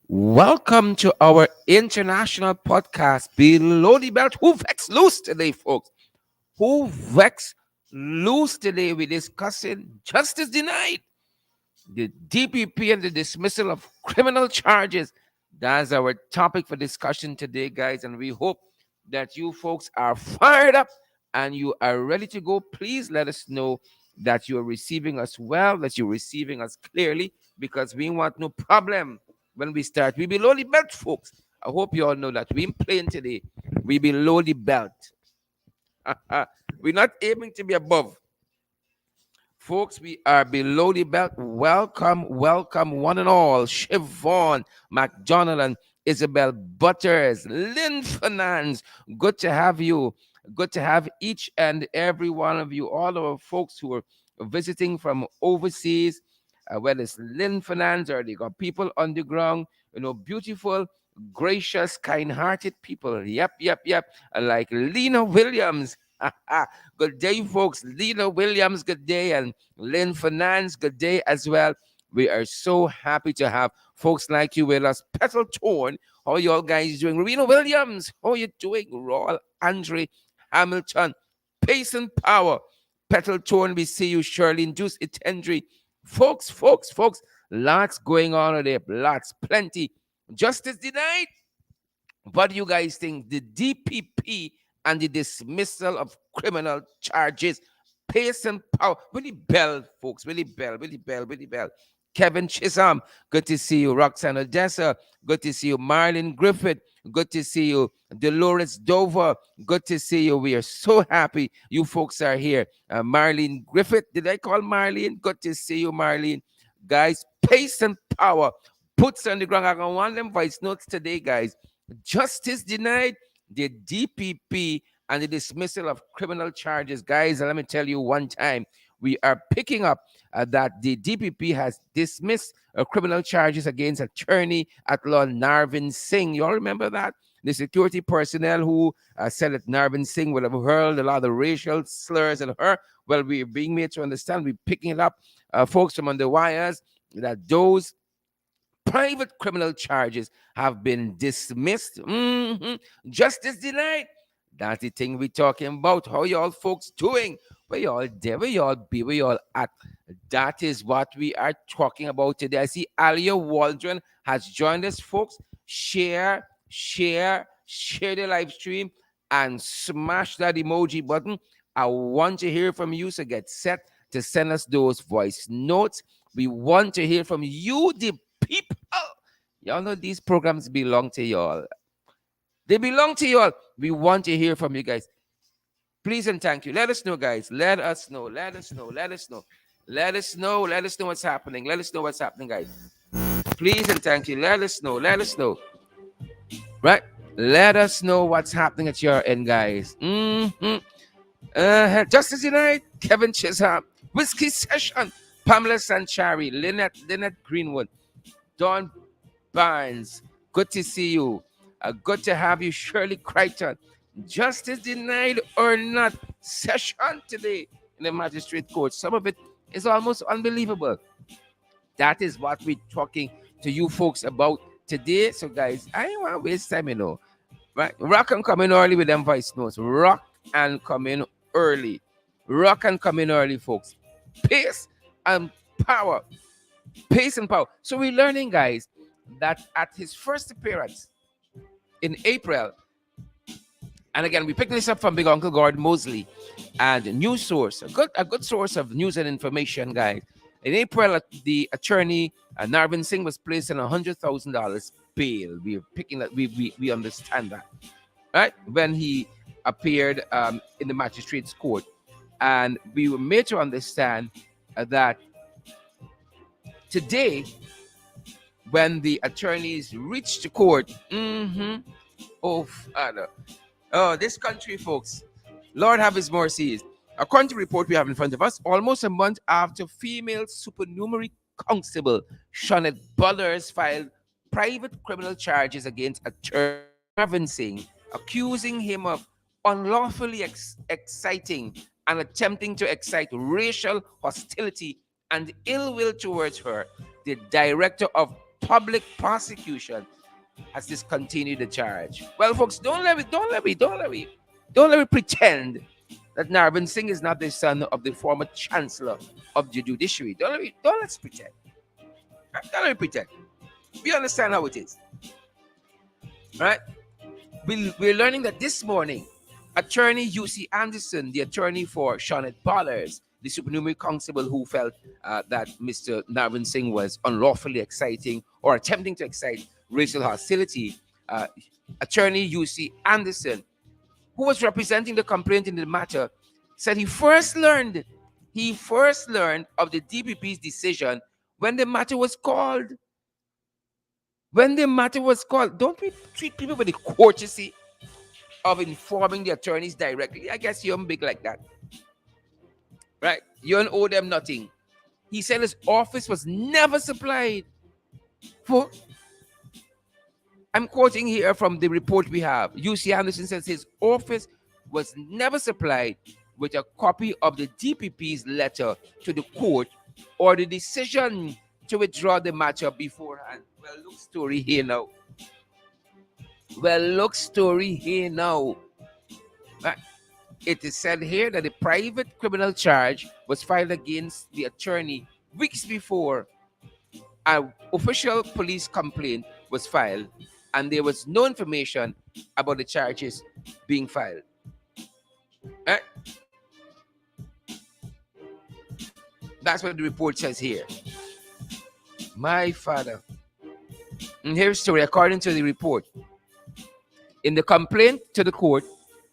Welcome to our international podcast, Below the Belt. Who vex loose today, folks? Who vex loose today? We're discussing justice denied, the DPP and the dismissal of criminal charges. That's our topic for discussion today, guys. And we hope that you folks are fired up and you are ready to go. Please let us know that you are receiving us well, that you're receiving us clearly, because we want no problem when we start. We below the belt, folks. I hope you all know that we ain't playing today. We below the belt. We're not aiming to be above. Folks, we are below the belt. Welcome, welcome, one and all. Siobhan McDonald and Isabel Butters, Lynn Finance. Good to have you. Good to have each and every one of you, all our folks who are visiting from overseas, whether it's Lynn Finance or they got people on the ground, beautiful, gracious, kind hearted people. Yep, yep, yep. Like Lena Williams. Good day, folks. Lena Williams, good day. And Lynn Finance, good day as well. We are so happy to have folks like you with us. Petal Torn, how y'all guys doing? Rowena Williams, how you doing? Royal Andre Hamilton, Pace and Power. Petal Torn, we see you. Shirley Juice Itendry. Folks, lots going on there. Lots, plenty. Justice denied. What do you guys think? The DPP and the dismissal of criminal charges. Pace and power. Willie Bell, folks. Willie Bell. Kevin Chisholm, good to see you. Roxanne Odessa, good to see you. Marlene Griffith, good to see you. Dolores Dover, good to see you. We are so happy you folks are here. Marlene Griffith, did I call Marlene? Good to see you, Marlene. Guys, pace and power. Puts on the ground. I want them voice notes today, guys. Justice denied, the DPP and the dismissal of criminal charges. Guys, let me tell you one time, we are picking up that the DPP has dismissed criminal charges against attorney at law Narvin Singh. You all remember that? The security personnel who said that Narvin Singh would have hurled a lot of racial slurs at her. Well, we're being made to understand, we're picking it up, folks from on the wires, that those private criminal charges have been dismissed. Justice denied. That's the thing we're talking about. How y'all folks doing? Where y'all there? Where y'all be? Where y'all at? That is what we are talking about today. I see Alia Waldron has joined us, folks. Share the live stream and smash that emoji button. I want to hear from you, so get set to send us those voice notes. We want to hear from you, the people. Y'all know these programs belong to y'all. They belong to y'all. We want to hear from you guys. Please and thank you. Let us know, guys. Let us know what's happening. Let us know what's happening, guys. Please and thank you. Let us know. Right? Let us know what's happening at your end, guys. Justice United, Kevin Chisholm, Whiskey Session, Pamela Sanchari, Lynette Greenwood, Dawn Barnes, good to see you. Good to have you, Shirley Crichton. Justice denied or not, session today in the magistrate court. Some of it is almost unbelievable. That is what we're talking to you folks about today. So, guys, I don't want to waste time, Right? Rock and come in early with them voice notes. Rock and come in early. Folks. Pace and power. Pace and power. So we're learning, guys, that at his first appearance in April, and again, we're picking this up from Big Uncle Gordon Mosley and News Source, a good source of news and information, guys. In April, the attorney Narvin Singh was placed on $100,000 bail. We're picking that. We understand that, right? When he appeared in the magistrate's court, and we were made to understand that today, when the attorneys reached the court, Father. Oh, this country, folks. Lord have his mercies. According to the report we have in front of us, almost a month after female supernumerary constable Shawnette Butters filed private criminal charges against attorney Narvin Singh, accusing him of unlawfully exciting and attempting to excite racial hostility and ill will towards her, the director of public prosecution has discontinued the charge. Well, folks, don't let me pretend that Narvan Singh is not the son of the former Chancellor of the Judiciary. Don't let's pretend. Don't let me pretend. We understand how it is, right? We're learning that this morning, attorney U.C. Anderson, the attorney for Shawnet Ballers, the supernumerary constable who felt that Mr. Narvan Singh was unlawfully exciting or attempting to excite racial hostility, attorney U.C. Anderson, who was representing the complainant in the matter, said he first learned of the DPP's decision when the matter was called. When the matter was called, don't we treat people with the courtesy of informing the attorneys directly? I guess you're big like that, right? You don't owe them nothing. He said his office was never supplied. For, I'm quoting here from the report we have. U.C. Anderson says his office was never supplied with a copy of the DPP's letter to the court or the decision to withdraw the matter beforehand. Well, look story here now. Right. It is said here that the private criminal charge was filed against the attorney weeks before an official police complaint was filed, and there was no information about the charges being filed. Right? That's what the report says here. My father. And here's the story according to the report. In the complaint to the court,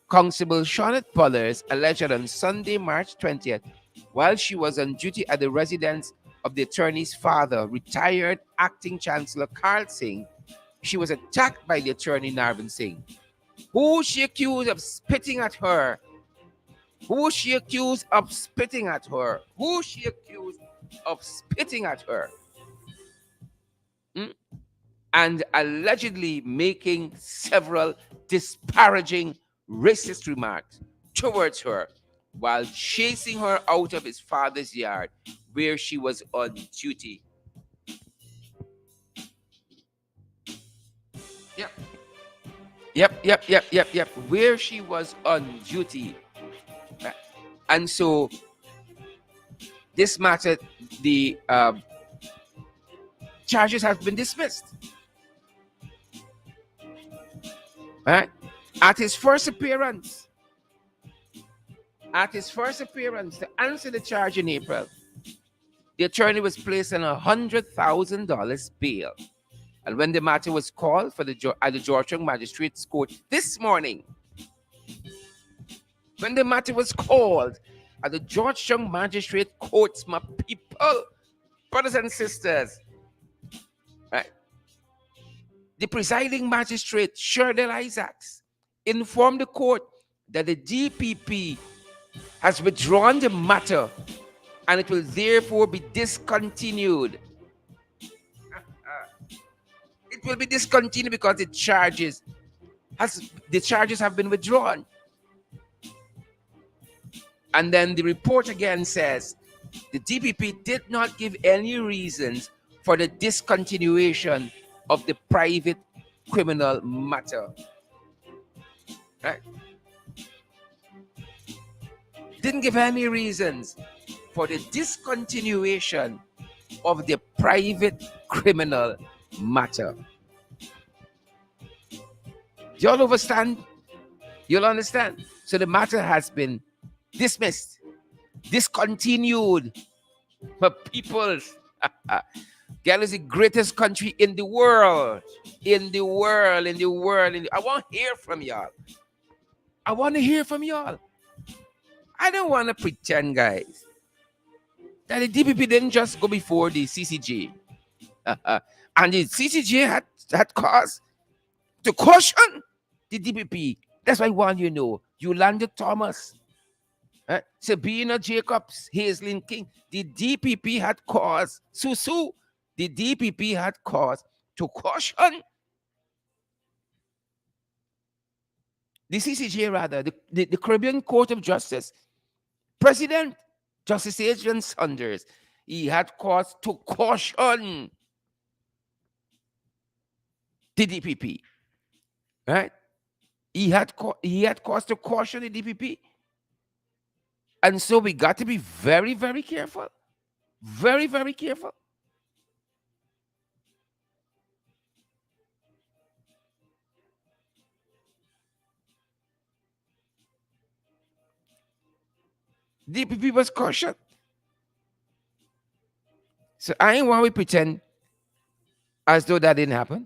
Constable Shawnet Ballers alleged that on Sunday, March 20th, while she was on duty at the residence of the attorney's father, retired acting Chancellor Karl Singh, she was attacked by the attorney Narvan Singh, who she accused of spitting at her. And allegedly making several disparaging racist remarks towards her while chasing her out of his father's yard where she was on duty. Yep. Where she was on duty. And so this matter, the charges have been dismissed. Right? At his first appearance to answer the charge in April, the attorney was placed on $100,000 bail. And when the matter was called at the Georgetown Magistrates Court this morning, my people, brothers and sisters, right? The presiding magistrate, Sherdel Isaacs, informed the court that the DPP has withdrawn the matter and it will therefore be discontinued. It will be discontinued because the charges have been withdrawn. And then the report again says the DPP did not give any reasons for the discontinuation of the private criminal matter. Right? Didn't give any reasons for the discontinuation of the private criminal matter. Y'all understand? You'll understand. So the matter has been dismissed, discontinued. But people, Ghana is the greatest country in the world. I want to hear from y'all. I don't want to pretend, guys, that the DPP didn't just go before the CCJ. And the CCJ had cause to caution the DPP. That's why I want you to know. Yolanda Thomas, Sabina Jacobs, Hazelin King, the DPP had cause. Susu, the DPP had cause to caution the CCJ, rather, the Caribbean Court of Justice. President Justice Adrian Saunders, he had cause to caution the DPP, right? He had cause to caution the DPP, and so we got to be very, very careful, very, very careful. DPP was cautioned, so I ain't want to pretend as though that didn't happen,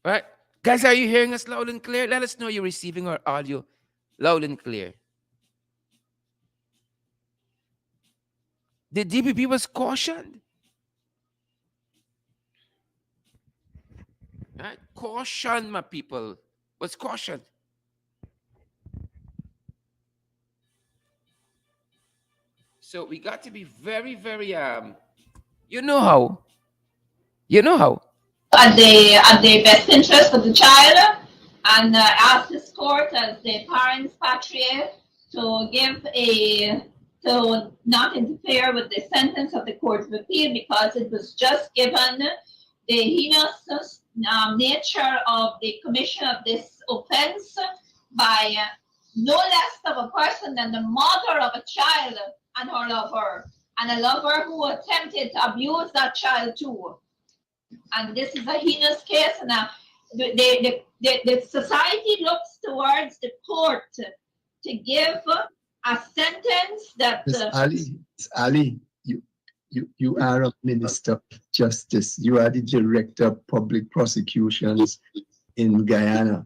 right? Guys, are you hearing us loud and clear? Let us know you're receiving our audio loud and clear. The DPP was cautioned, right? Caution, my people, was cautioned. So we got to be very, very you know how, you know how. At the best interest of the child, and ask this court as the parents patriae to give a to not interfere with the sentence of the Court of Appeal, because it was just given the heinous nature of the commission of this offense by no less of a person than the mother of a child and her lover, and a lover who attempted to abuse that child too. And this is a heinous case, and the society looks towards the court to give a sentence that. Miss Ali, you are a minister of justice. You are the director of public prosecutions in Guyana,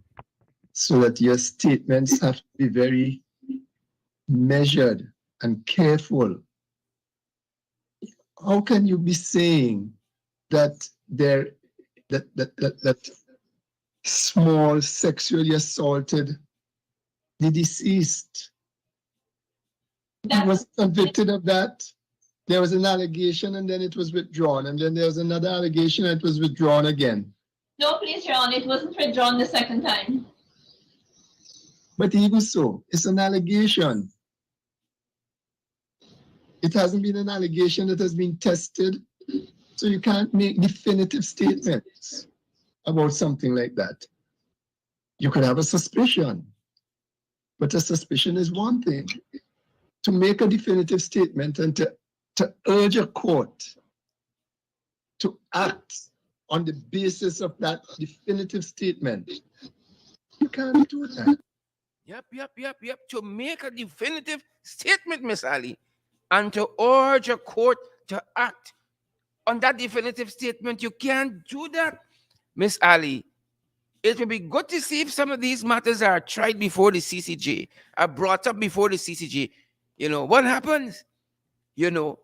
so that your statements have to be very measured and careful. How can you be saying that that small sexually assaulted the deceased? He was convicted of that. There was an allegation and then it was withdrawn, and then there was another allegation and it was withdrawn again. No, please, Your Honor, it wasn't withdrawn the second time. But even so, it's an allegation. It hasn't been an allegation that has been tested, so you can't make definitive statements about something like that. You could have a suspicion, but a suspicion is one thing. To make a definitive statement and to urge a court to act on the basis of that definitive statement, you can't do that. Yep. To make a definitive statement, Miss Ali, and to urge a court to act on that definitive statement, you can't do that, Miss Ali. It will be good to see if some of these matters are tried before the CCJ, are brought up before the CCJ. You know, what happens? You know,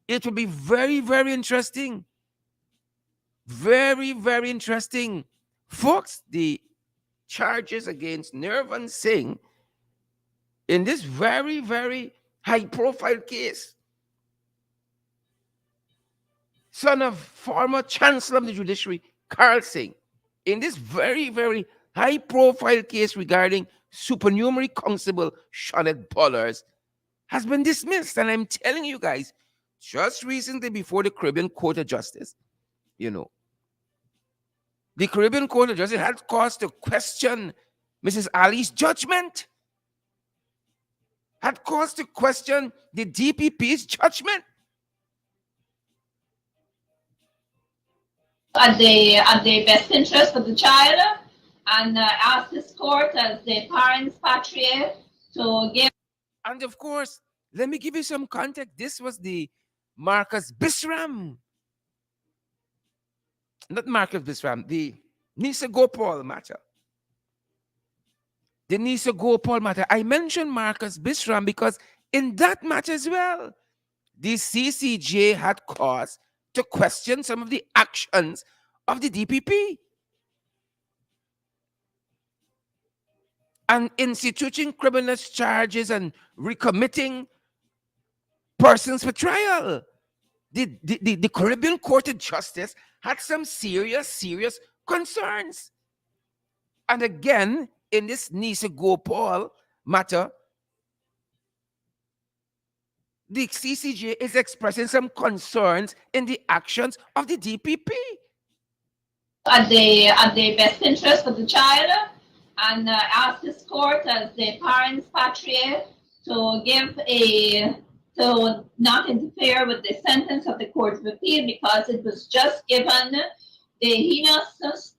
it will be very, very interesting. Very, very interesting. Folks, the charges against Nirvan Singh in this very, very high-profile case, son of former Chancellor of the Judiciary, Carl Singh, in this very, very high-profile case regarding supernumerary constable Shawnette Bullers, has been dismissed. And I'm telling you guys, just recently before the Caribbean Court of Justice, you know, the Caribbean Court of Justice had cause to question Mrs. Ali's judgment, had cause to question the DPP's judgment. At the best interest of the child, and ask this court as the parents patriae to give. And of course, let me give you some context. This was the Marcus Bisram, not Marcus Bisram, the Nisa Gopal matter. The Nisa Gopal matter. I mentioned Marcus Bisram because in that matter as well, the CCJ had cause to question some of the actions of the DPP and instituting criminal charges and recommitting persons for trial. The Caribbean Court of Justice had some serious concerns. And again, in this Nisa Gopal matter, the CCJ is expressing some concerns in the actions of the DPP. At the best interest of the child, and ask this court as the parents patria to give a to not interfere with the sentence of the Court of Appeal because it was just given the heinous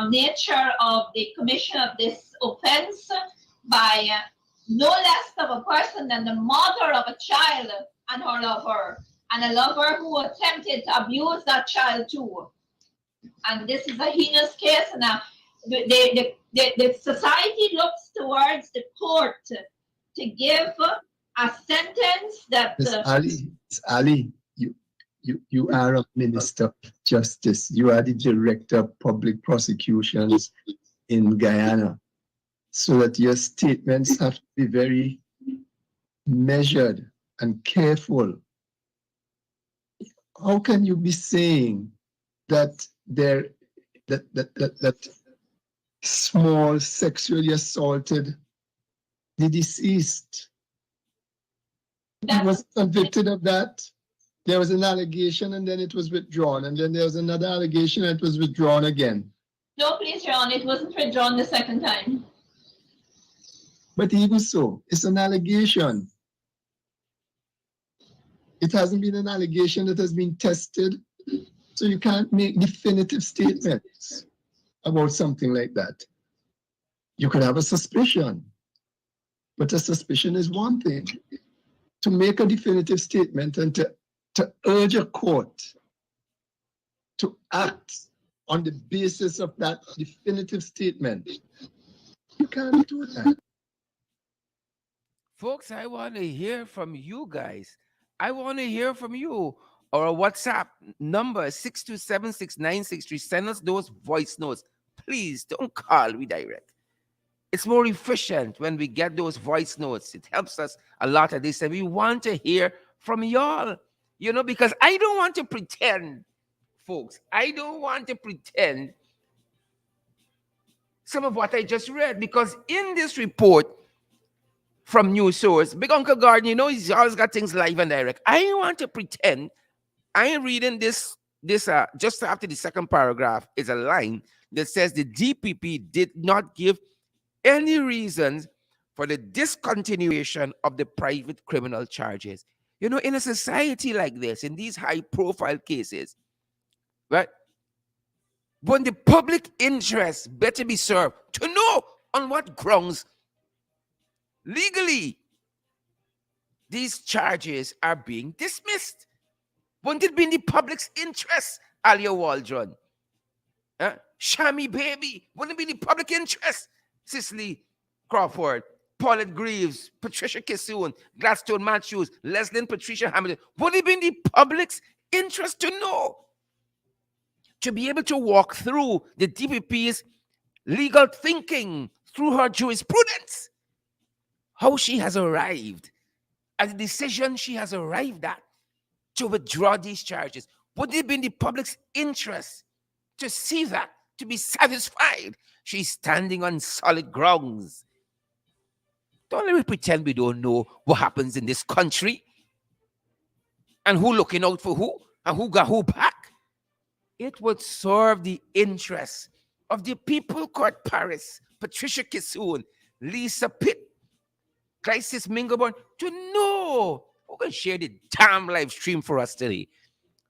nature of the commission of this offense by no less of a person than the mother of a child and her lover, and a lover who attempted to abuse that child too. And this is a heinous case. Now, the society looks towards the court to give a sentence that. Miss Ali, you are a minister of justice. You are the director of public prosecutions in Guyana, so that your statements have to be very measured and careful. How can you be saying that that small sexually assaulted the deceased? He was convicted of that. There was an allegation and then it was withdrawn, and then there was another allegation and it was withdrawn again. No, please, Your Honor, it wasn't withdrawn the second time. But even so, it's an allegation. It hasn't been an allegation that has been tested, so you can't make definitive statements about something like that. You could have a suspicion, but a suspicion is one thing. To make a definitive statement and to urge a court to act on the basis of that definitive statement, you can't do that. Folks, I want to hear from you guys. I want to hear from you. Or a WhatsApp number 6276963. Send us those voice notes. Please don't call, redirect. It's more efficient when we get those voice notes. It helps us a lot at this. And we want to hear from y'all, because I don't want to pretend, folks. I don't want to pretend some of what I just read, because in this report from News Source, Big Uncle Garden, he's always got things live and direct. I want to pretend I am reading this just after the second paragraph is a line that says the DPP did not give any reasons for the discontinuation of the private criminal charges. In a society like this, in these high-profile cases, right, when the public interest better be served to know on what grounds legally these charges are being dismissed. Wouldn't it be in the public's interest, Alia Waldron? Shami Baby, wouldn't it be in the public interest? Cicely Crawford, Paulette Greaves, Patricia Kissoon, Gladstone Matthews, Leslie Patricia Hamilton. Wouldn't it be in the public's interest to know? To be able to walk through the DPP's legal thinking, through her jurisprudence, how she has arrived, at the decision she has arrived at to withdraw these charges. Would it be in the public's interest to see that, to be satisfied she's standing on solid grounds? Don't let me pretend we don't know what happens in this country and who looking out for who and who got who back. It would serve the interests of the people Court Paris, Patricia Kissoon, Lisa Pitt, Crisis Mingaborn, to know who can share the damn live stream for us today.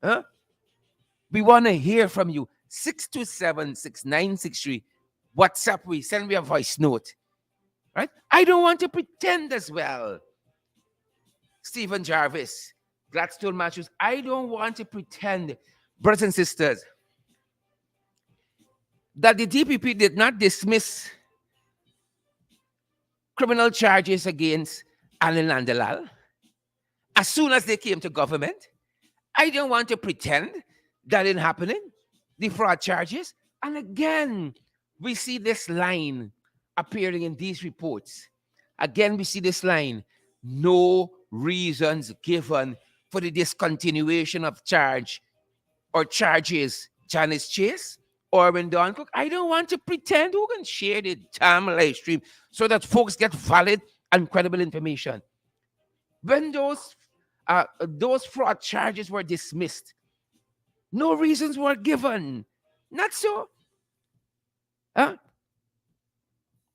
Huh? We want to hear from you. 6276963. WhatsApp, send me a voice note. Right? I don't want to pretend as well. Stephen Jarvis, Gladstone Matthews, I don't want to pretend, brothers and sisters, that the DPP did not dismiss criminal charges against Alan Landalal as soon as they came to government. I don't want to pretend that didn't happen. The fraud charges. And again, we see this line appearing in these reports. Again, we see this line. No reasons given for the discontinuation of charge or charges. Janice Chase, Orwin Don Cook. I don't want to pretend. Who can share the damn live stream so that folks get valid and credible information? When those those fraud charges were dismissed. No reasons were given. Not so. Huh?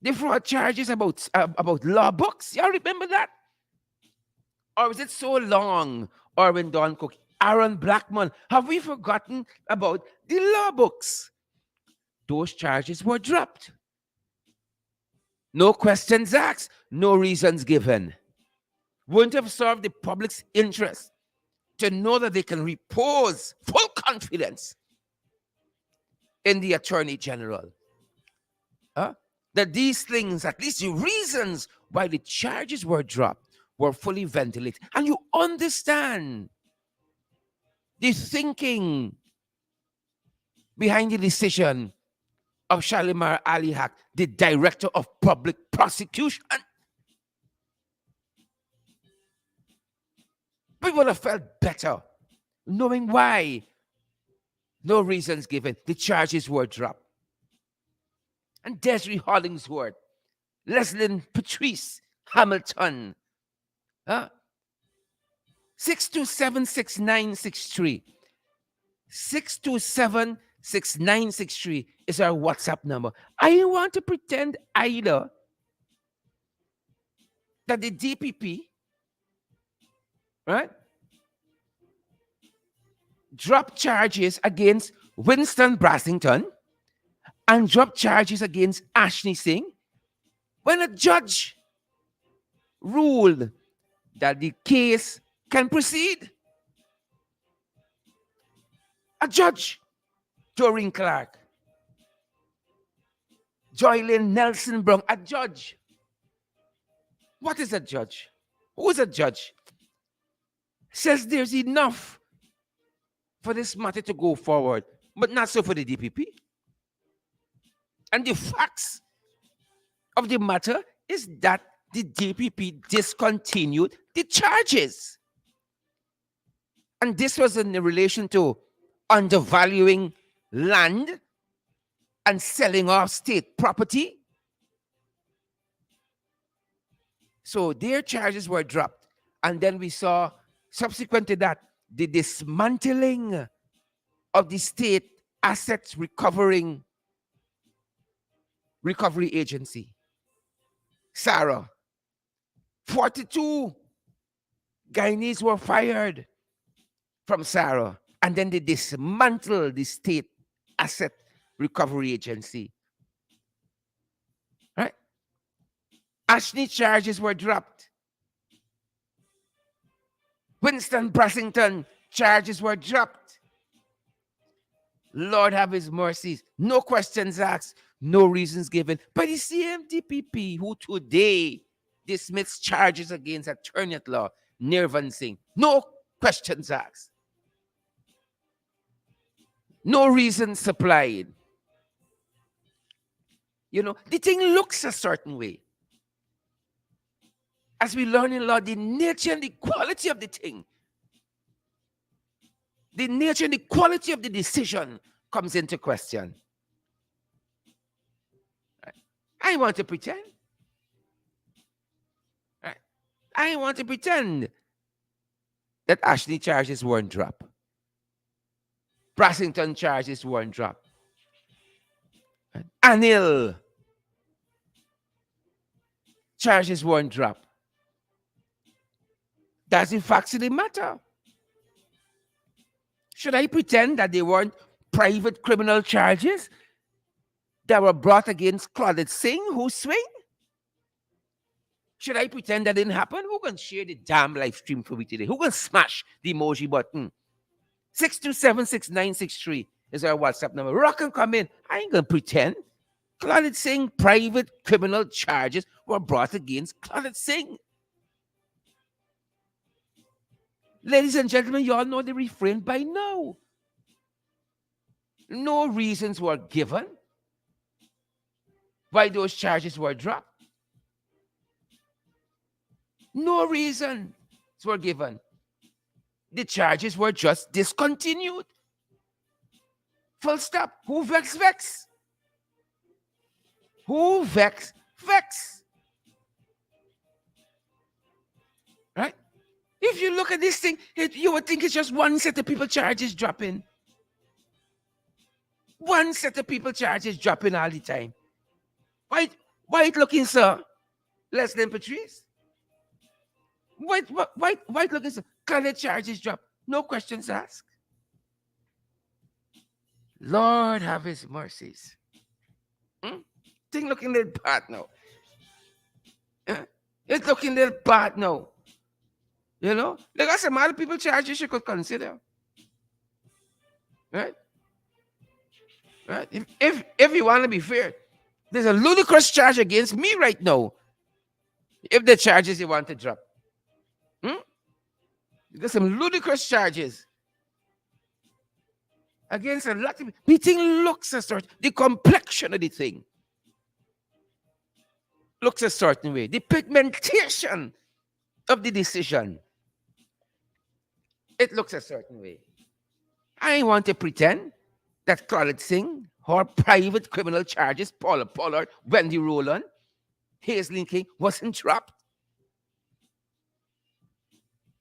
The fraud charges about law books. Y'all remember that? Or is it so long? Orwin Don Cook, Aaron Blackman. Have we forgotten about the law books? Those charges were dropped. No questions asked. No reasons given. Wouldn't have served the public's interest to know that they can repose full confidence in the Attorney General. Huh? That these things, at least the reasons why the charges were dropped, were fully ventilated. And you understand the thinking behind the decision of Shalimar Ali Haq, the Director of Public Prosecution. People have felt better knowing why. No reasons given. The charges were dropped. And Desiree Hollingsworth, Leslyn Patrice Hamilton, 6276963. 6276963 is our WhatsApp number. I want to pretend either that the DPP, right, dropped charges against Winston Brassington and dropped charges against Ashley Singh when a judge ruled that the case can proceed. A judge, Doreen Clark, Joylyn Nelson Brown, a judge. What is a judge? Who is a judge? Says there's enough for this matter to go forward, but not so for the DPP. And the facts of the matter is that the DPP discontinued the charges. And this was in relation to undervaluing land and selling off state property. So their charges were dropped. And then we saw, subsequent to that, the dismantling of the state assets recovery agency, SARA. 42 Guyanese were fired from SARA. And then they dismantled the state asset recovery agency. Right? Ashley charges were dropped. Winston Brassington charges were dropped. Lord have his mercies. No questions asked, no reasons given by the same DPP who today dismissed charges against Attorney at Law Nirvan Singh. No questions asked. No reasons supplied. You know, the thing looks a certain way. As we learn in law, the nature and the quality of the thing, the nature and the quality of the decision comes into question. Right? I want to pretend. Right? I want to pretend that Ashley charges weren't dropped. Brassington charges weren't dropped. Right? Anil charges weren't dropped. Does the facts of the matter? Should I pretend that they weren't private criminal charges that were brought against Claudette Singh, who swing? Should I pretend that didn't happen? Who can share the damn live stream for me today? Who can smash the emoji button? 6276963 is our WhatsApp number. Rock and come in. I ain't gonna pretend. Claudette Singh private criminal charges were brought against Claudette Singh. Ladies and gentlemen, you all know the refrain by now. No reasons were given why those charges were dropped. No reasons were given. The charges were just discontinued. Full stop. Who vex, vex? Who vex, vex? Right? If you look at this thing, you would think it's just one set of people charges dropping. One set of people charges dropping all the time. White, white looking sir, less than Patrice. White looking sir, colored charges drop. No questions asked. Lord have his mercies. Hmm? Thing looking a little bad now. Eh? It's looking a little bad now. You know? There are some other people charges you could consider. Right? Right? If you want to be fair, there's a ludicrous charge against me right now. If the charges you want to drop. Hmm? There's some ludicrous charges against a lot of the thing looks a sort. The complexion of the thing looks a certain way. The pigmentation of the decision, it looks a certain way. I want to pretend that Claudette Singh, her private criminal charges, Paula Pollard, Wendy Rowland, Hazelin King, wasn't dropped.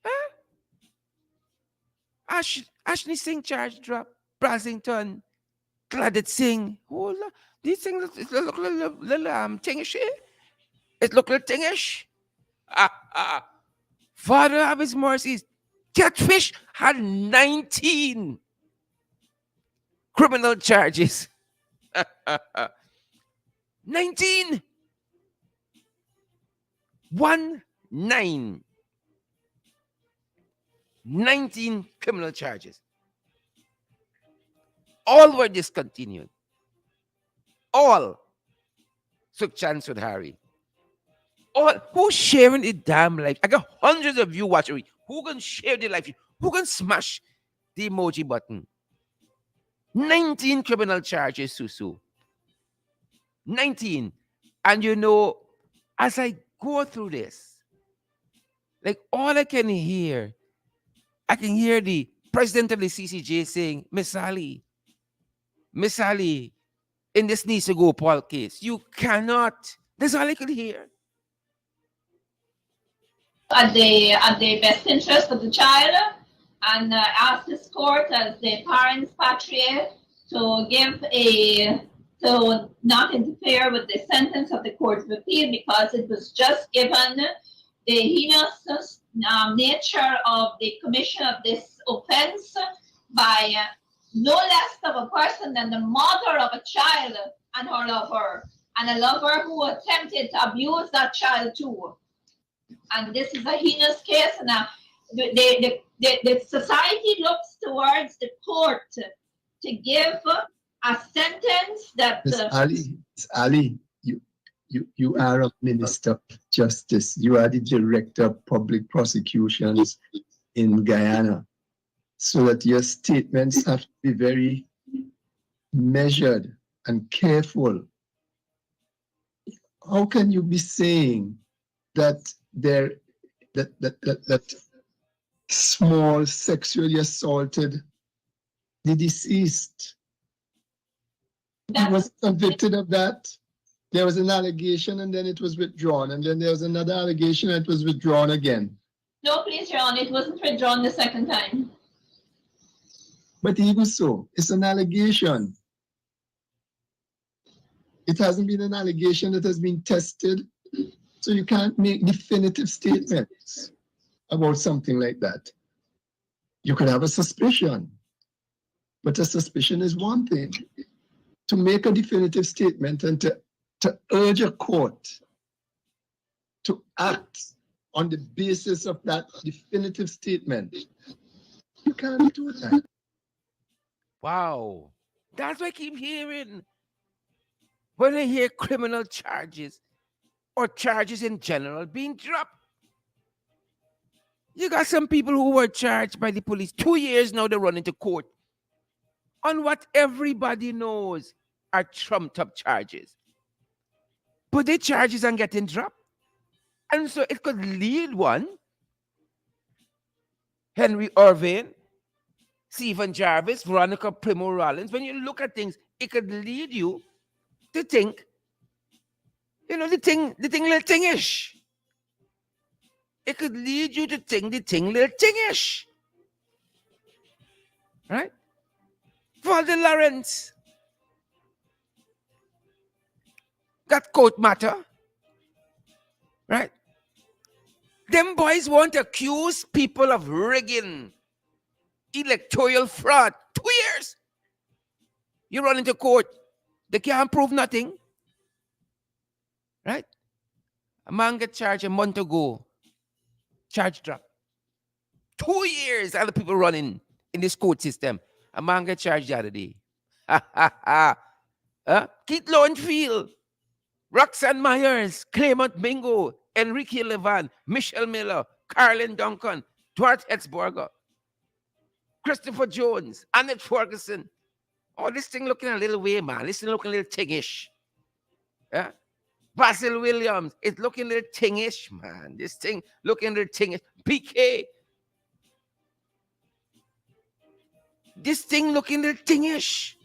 Huh? Ashley Singh charge drop. Brasington, Claudette Singh. Oh, these things look a little tingish. It look a little tingish. Father have his mercies. Catfish had 19 criminal charges. 19. 1-9. 19 criminal charges. All were discontinued. All Sukhchand Sudhari. All who's sharing the damn life? I got hundreds of you watching me. Who can share the life? Who can smash the emoji button? 19 criminal charges, Susu. 19. And you know, as I go through this, like all I can hear the president of the CCJ saying, Miss Ali, in this needs to go Paul case, you cannot. That's all I could hear. At the best interest of the child, and ask this court as the parents patria to not interfere with the sentence of the Court of Appeal, because it was just given the heinous nature of the commission of this offense by no less of a person than the mother of a child and her lover, and a lover who attempted to abuse that child too. And this is a heinous case, and the society looks towards the court to give a sentence that. Miss Ali, you are a minister of justice. You are the director of public prosecutions in Guyana, so that your statements have to be very measured and careful. How can you be saying that that small sexually assaulted the deceased? He was convicted of that. There was an allegation and then it was withdrawn, and then there was another allegation and it was withdrawn again. No, please, Your Honor, it wasn't withdrawn the second time. But even so, it's an allegation. It hasn't been an allegation that has been tested, so you can't make definitive statements about something like that. You could have a suspicion, but a suspicion is one thing. To make a definitive statement and to urge a court to act on the basis of that definitive statement, you can't do that. Wow. That's what I keep hearing. When I hear criminal charges or charges in general being dropped, you got some people who were charged by the police 2 years now, they're running to court on what everybody knows are trumped up charges. But the charges are getting dropped. And so it could lead one, Henry Irvine, Stephen Jarvis, Veronica Primo Rollins. When you look at things, it could lead you to think, the thing little thingish. It could lead you to think the thing little thingish. Right? Father Lawrence, that court matter. Right? Them boys want to accuse people of rigging electoral fraud. 2 years. You run into court. They can't prove nothing. Right? A man get charged a month ago. Charge drop. 2 years. Other people running in this court system. A man get charged the other day. Ha ha ha. Keith Lowenfield, Roxanne Myers, Clement Bingo, Enrique Levan, Michelle Miller, Carlin Duncan, Dwight Etzberger, Christopher Jones, Annette Ferguson. Oh, this thing looking a little way, man. This thing looking a little tingish. Yeah? Basil Williams, it's looking a little tingish, man. This thing looking a little tingish. PK, this thing looking a little tingish.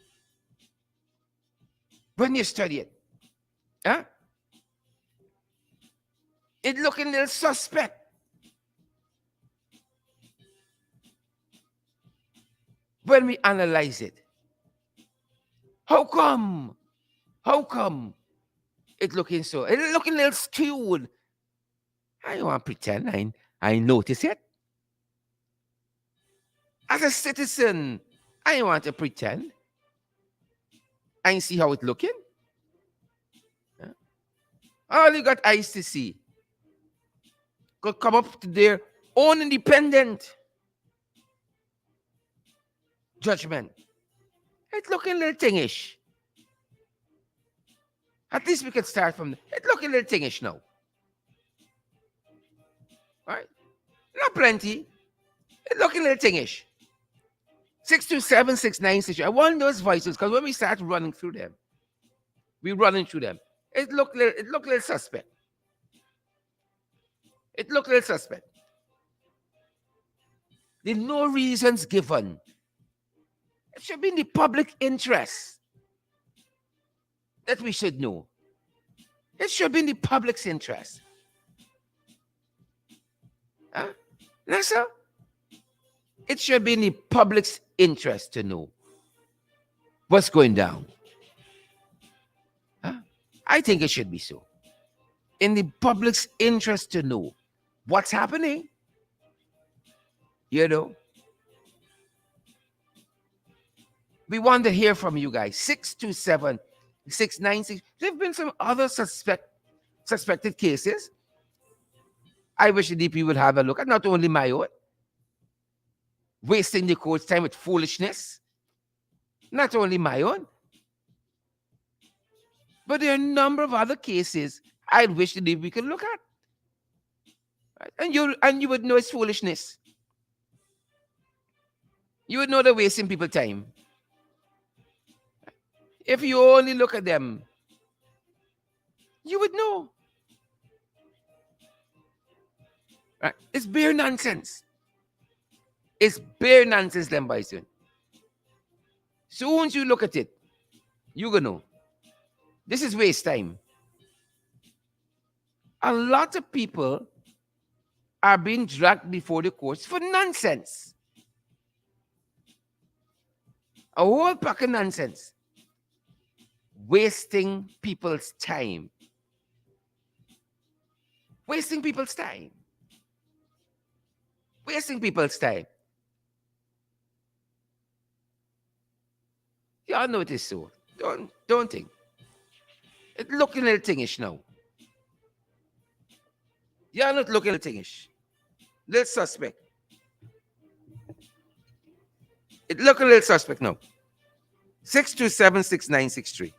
When you study it. Huh? It looking a little suspect. When we analyze it. How come? How come it looking so? It looking a little skewed. I don't want to pretend I notice it. As a citizen, I don't want to pretend. I see how it looking. Yeah. All you got eyes to see could come up to their own independent judgment. It's looking a little thingish. At least we can start from it looking a little thingish now. Right? Not plenty. It's looking a little thingish. 627-6963. I want those voices because when we start running through them, we're running through them. It looked a little suspect. It looked a little suspect. There's no reasons given. It should be in the public interest that we should know. It should be in the public's interest. Huh? Nessa? It should be in the public's interest to know what's going down. Huh? I think it should be so. In the public's interest to know what's happening. You know? We want to hear from you guys. 627-696. There have been some other suspected cases. I wish the DP would have a look at not only my own. Wasting the court's time with foolishness. Not only my own. But there are a number of other cases I wish the DP could look at. Right? And you would know it's foolishness. You would know they're wasting people's time. If you only look at them, you would know. Right? It's bare nonsense. It's bare nonsense, them boys. Soon as you look at it, you're going to know. This is waste time. A lot of people are being dragged before the courts for nonsense. A whole pack of nonsense. Wasting people's time. Wasting people's time. Wasting people's time. Y'all notice so. Don't think. It's looking a little thingish now. Y'all not looking a little thingish. Little suspect. It look a little suspect now. 627-6963.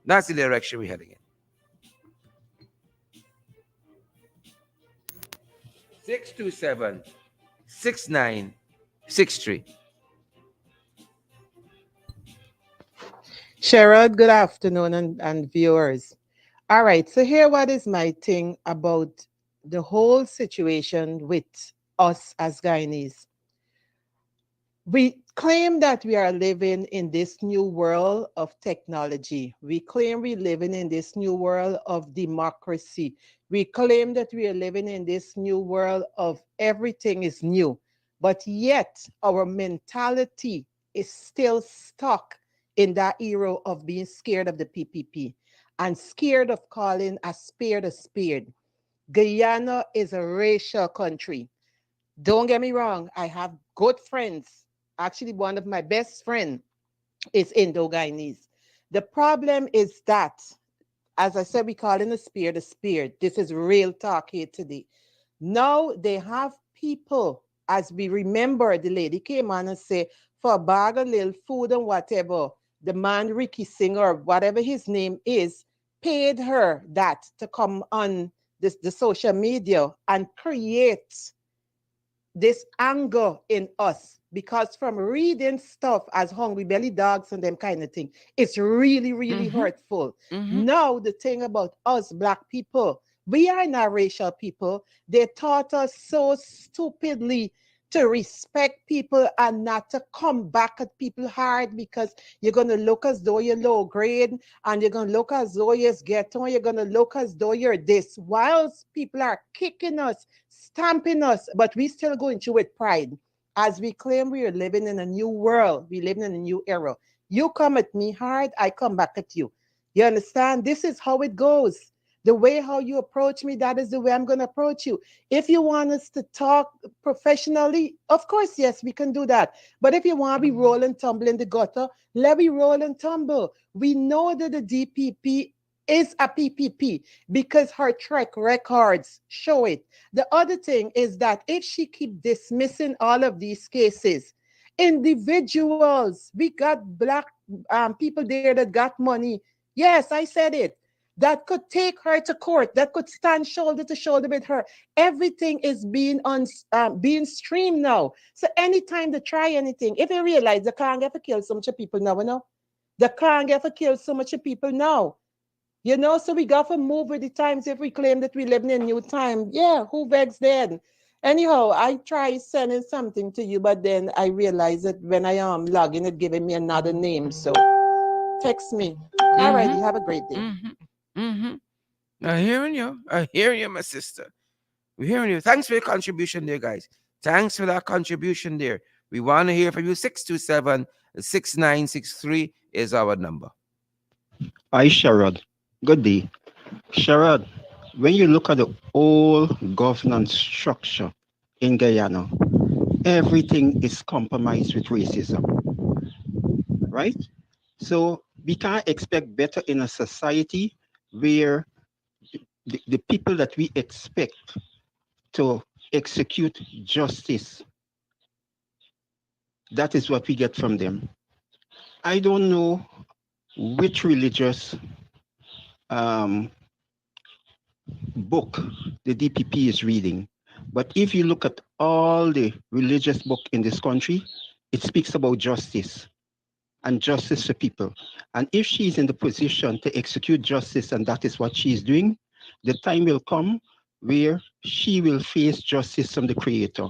That's the direction we're heading in. 627-6963. Sherrod, good afternoon, and viewers. All right, so here what is my thing about the whole situation with us as Guyanese. claim that we are living in this new world of technology. We claim we're living in this new world of democracy. We claim that we are living in this new world of everything is new. But yet, our mentality is still stuck in that era of being scared of the PPP and scared of calling a spade a spade. Guyana is a racial country. Don't get me wrong, I have good friends. Actually, one of my best friends is Indo-Guyanese. The problem is that, as I said, we call in the spirit a spirit. This is real talk here today. Now they have people, as we remember, the lady came on and said, for a bag of little food and whatever, the man Ricky Singer, whatever his name is, paid her that to come on the social media and create this anger in us because from reading stuff as hungry belly dogs and them kind of thing, it's really, really Mm-hmm. hurtful. Mm-hmm. Now, the thing about us black people, we are not racial people. They taught us so stupidly to respect people and not to come back at people hard because you're going to look as though you're low grade and you're going to look as though you're ghetto, you're going to look as though you're this, whilst people are kicking us, stamping us, but we still going through with pride. As we claim we are living in a new world, we living in a new era. You come at me hard, I come back at you. You understand? This is how it goes. The way how you approach me, that is the way I'm going to approach you. If you want us to talk professionally, of course, yes, we can do that. But if you want to be roll and tumble in the gutter, let me roll and tumble. We know that the DPP is a PPP because her track records show it. The other thing is that if she keep dismissing all of these cases, individuals, we got black people there that got money. Yes, I said it. That could take her to court. That could stand shoulder to shoulder with her. Everything is being streamed now. So anytime they try anything, if you realize they can't get to kill so much of people now, you know, they can't get to kill so much of people now. You know, so we got to move with the times if we claim that we live in a new time. Yeah, who begs then? Anyhow, I try sending something to you, but then I realize that when I am logging, it giving me another name. So text me. All right, Mm-hmm. you have a great day. Mm-hmm. Mm-hmm. I'm hearing you. I'm hearing you, my sister. We're hearing you. Thanks for your contribution there, guys. Thanks for that contribution there. We want to hear from you. 627-6963 is our number. Hi, Sherrod. Good day. Sherrod, when you look at the whole governance structure in Guyana, everything is compromised with racism, right? So we can't expect better in a society where the people that we expect to execute justice, that is what we get from them. I don't know which religious um, book the DPP is reading. But if you look at all the religious book in this country, it speaks about justice and justice for people. And if she's in the position to execute justice and that is what she's doing, the time will come where she will face justice from the Creator.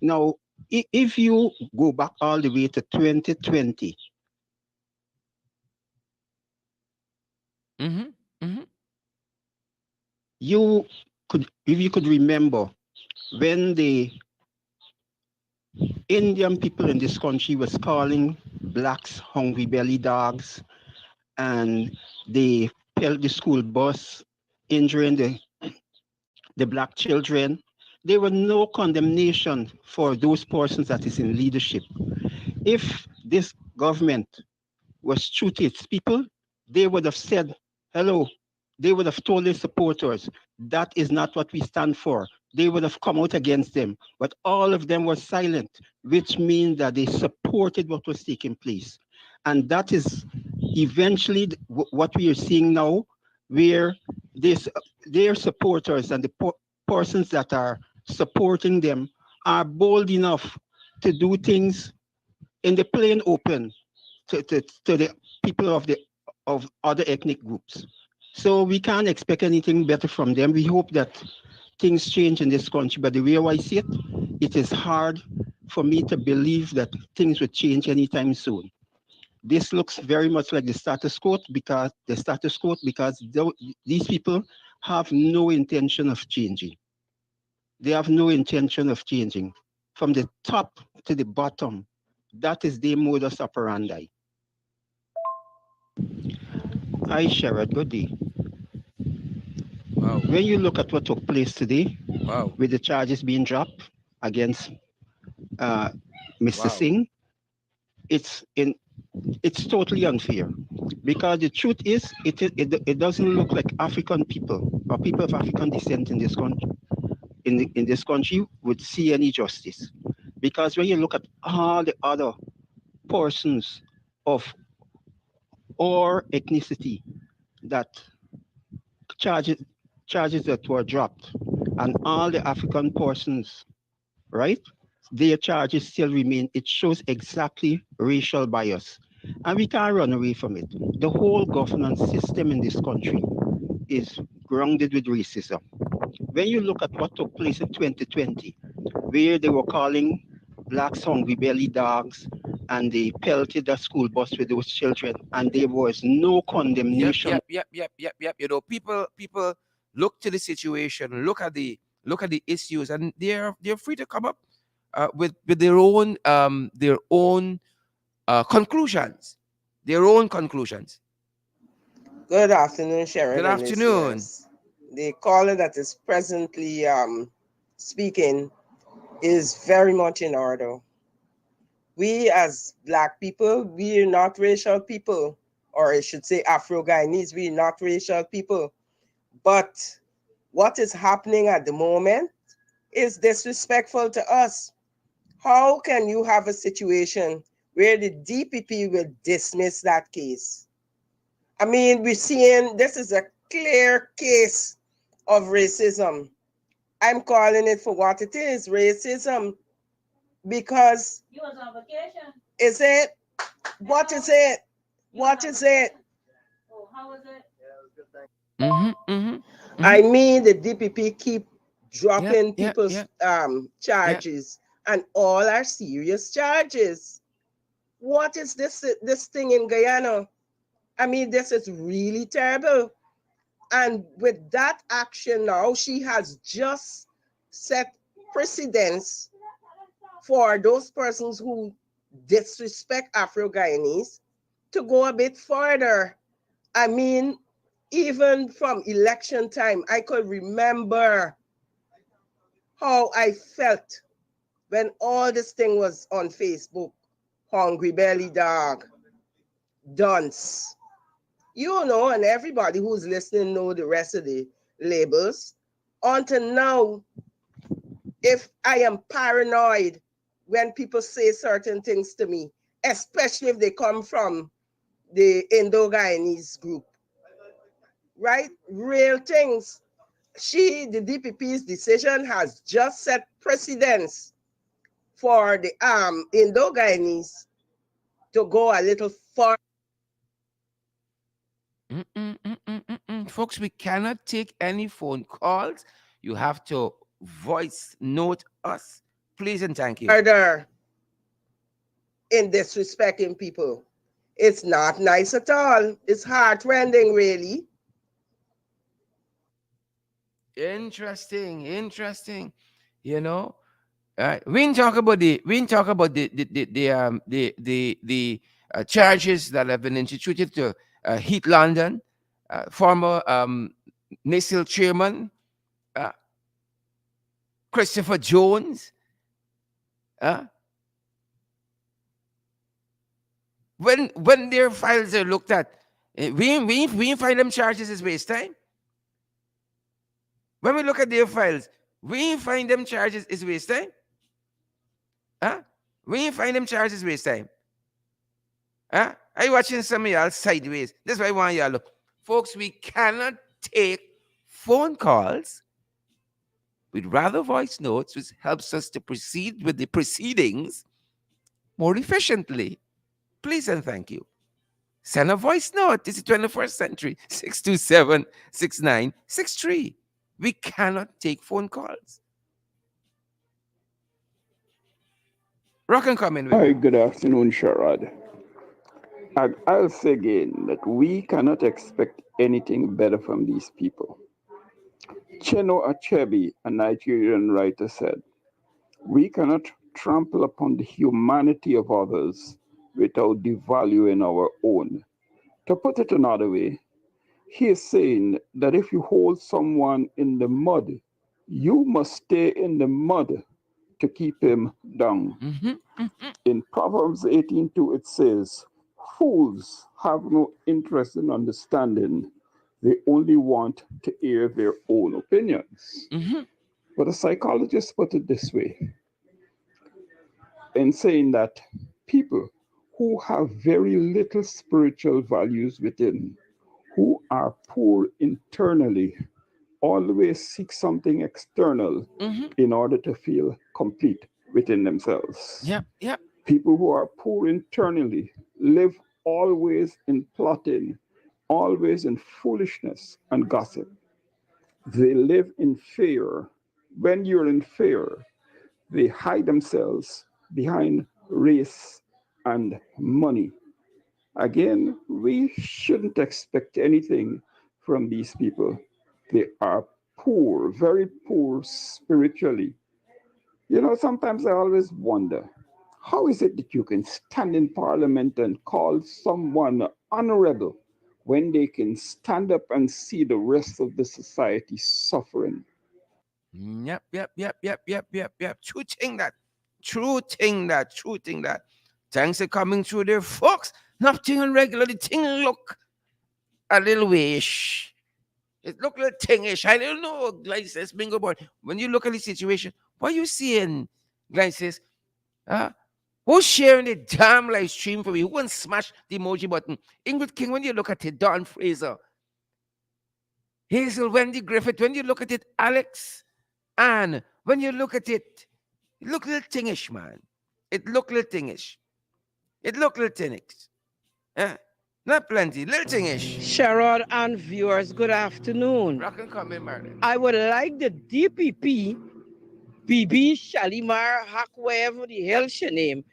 Now, if you go back all the way to 2020, Mm-hmm. Mm-hmm. you if you could remember when the Indian people in this country was calling blacks hungry belly dogs, and they held the school bus, injuring the black children. There was no condemnation for those persons that is in leadership. If this government was true to its people, they would have said, hello. They would have told their supporters, that is not what we stand for. They would have come out against them. But all of them were silent, which means that they supported what was taking place. And that is eventually what we are seeing now, where this, their supporters and the persons that are supporting them are bold enough to do things in the plain open to the people of other ethnic groups. So we can't expect anything better from them. We hope that things change in this country, but the way I see it, it is hard for me to believe that things would change anytime soon. This looks very much like the status quo because these people have no intention of changing. They have no intention of changing. From the top to the bottom, that is their modus operandi. Hi, Sherrod, good day. Wow. When you look at what took place today Wow. with the charges being dropped against uh, Mr. Wow. Singh, it's in it's totally unfair because the truth is it doesn't look like African people or people of African descent in this country in this country would see any justice because when you look at all the other persons of or ethnicity that charges charges that were dropped and all the African persons, right? Their charges still remain. It shows exactly racial bias. And we can't run away from it. The whole governance system in this country is grounded with racism. When you look at what took place in 2020, where they were calling blacks hungry belly dogs and they pelted the school bus with those children, and there was no Yep, condemnation. yep, yep, yep, yep, yep. You know, people look to the situation, look at the issues, and they're free to come up with their own conclusions, their own conclusions. Good afternoon, Good Sharon and afternoon. listeners. The caller that is presently speaking is very much in order. We as Black people, we are not racial people, or I should say Afro-Guyanese, we are not racial people. But what is happening at the moment is disrespectful to us. How can you have a situation where the DPP will dismiss that case? I mean, we're seeing this is a clear case of racism. I'm calling it for what it is, racism, because You was on vacation. is it? What is it? What is it? Oh, how was it? Mm-hmm, mm-hmm, mm-hmm. I mean, the DPP keep Yep, dropping yep, people's yep, yep. charges, and all are serious charges. What is this thing in Guyana? I mean, this is really terrible. And with that action now, she has just set precedence for those persons who disrespect Afro-Guyanese to go a bit further. I mean, even from election time, I could remember how I felt when all this thing was on Facebook. Hungry belly dog, dunce. You know, and everybody who's listening know the rest of the labels. Until now, if I am paranoid when people say certain things to me, especially if they come from the Indo-Guyanese group, right? Real things. The DPP's decision has just set precedence for the Indo-Guyanese to go a little far. Mm-mm, mm-mm, mm-mm. Folks, we cannot take any phone calls. You have to voice note us, please and thank you. Further in disrespecting people. It's not nice at all. It's heartrending, really. Interesting, interesting. You know, we didn't talk about the charges that have been instituted to Heath London, former NACIL chairman uh, Christopher Jones. Uh, when their files are looked at, we find them charges is waste time. When we look at their files, we find them charges is waste time. Huh? We find them charges waste time. Huh? Are you watching some of y'all sideways? That's why I want y'all look. Folks, we cannot take phone calls. We'd rather voice notes, which helps us to proceed with the proceedings more efficiently. Please and thank you. Send a voice note. It's the 21st century. 627-6963. We cannot take phone calls. Rock and come in with Hi, me. good afternoon, Sharad. I'll say again that we cannot expect anything better from these people. Cheno Achebe, a Nigerian writer, said, "We cannot trample upon the humanity of others without devaluing our own." To put it another way, he is saying that if you hold someone in the mud, you must stay in the mud to keep him down. Mm-hmm. In Proverbs 18:2, it says, "Fools have no interest in understanding, they only want to air their own opinions." Mm-hmm. But a psychologist put it this way, in saying that people who have very little spiritual values within, who are poor internally, always seek something external Mm-hmm. in order to feel complete within themselves. Yep. Yep. People who are poor internally live always in plotting, always in foolishness and gossip. They live in fear. When you're in fear, they hide themselves behind race and money. Again, we shouldn't expect anything from these people. They are poor, very poor spiritually. Sometimes I always wonder, how is it that you can stand in parliament and call someone honorable when they can stand up and see the rest of the society suffering? Yep. Yep. Yep. Yep. Yep. Yep. Yep. True thing that. True thing that. True thing that. Thanks for coming through there, folks. Nothing on regular. The thing look a little wish. It look a little thingish. I don't know, Glycis, bingo board. When you look at the situation, what you seeing, Glycis? Huh? Who's sharing the damn live stream for me? Who wants to smash the emoji button? Ingrid King, when you look at it, Don Fraser, Hazel, Wendy Griffith, when you look at it, Alex, Anne, when you look at it, it look a little tingish, man. It look a little tingish. It look a little tingish. Eh? Not plenty, little tingish. Sherrod and viewers, good afternoon. Rock and come in, Marlon. I would like the DPP, BB Shalimar, Hack, whatever the hell she name,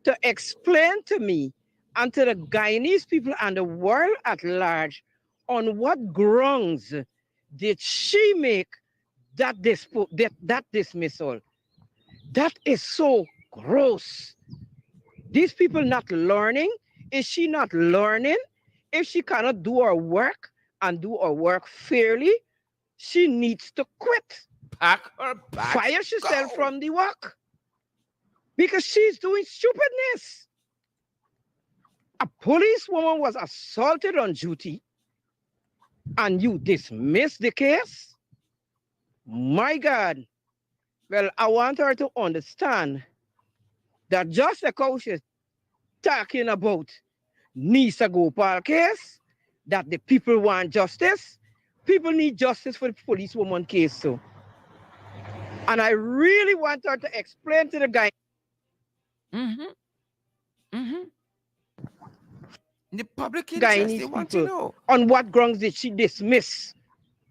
to explain to me and to the Guyanese people and the world at large on what grounds did she make that dismissal. That is so gross. These people not learning. Is she not learning? If she cannot do her work and do her work fairly, she needs to quit. Pack her back. Fire herself from the work. Because she's doing stupidness. A policewoman was assaulted on duty and you dismiss the case? My God. Well, I want her to understand that just like how she's talking about Nisa Gopal case, that the people want justice, people need justice for the policewoman case too. And I really want her to explain to the guy. Mm-hmm. Mm-hmm. The public interest, they Guyanese want to people know. on what grounds did she dismiss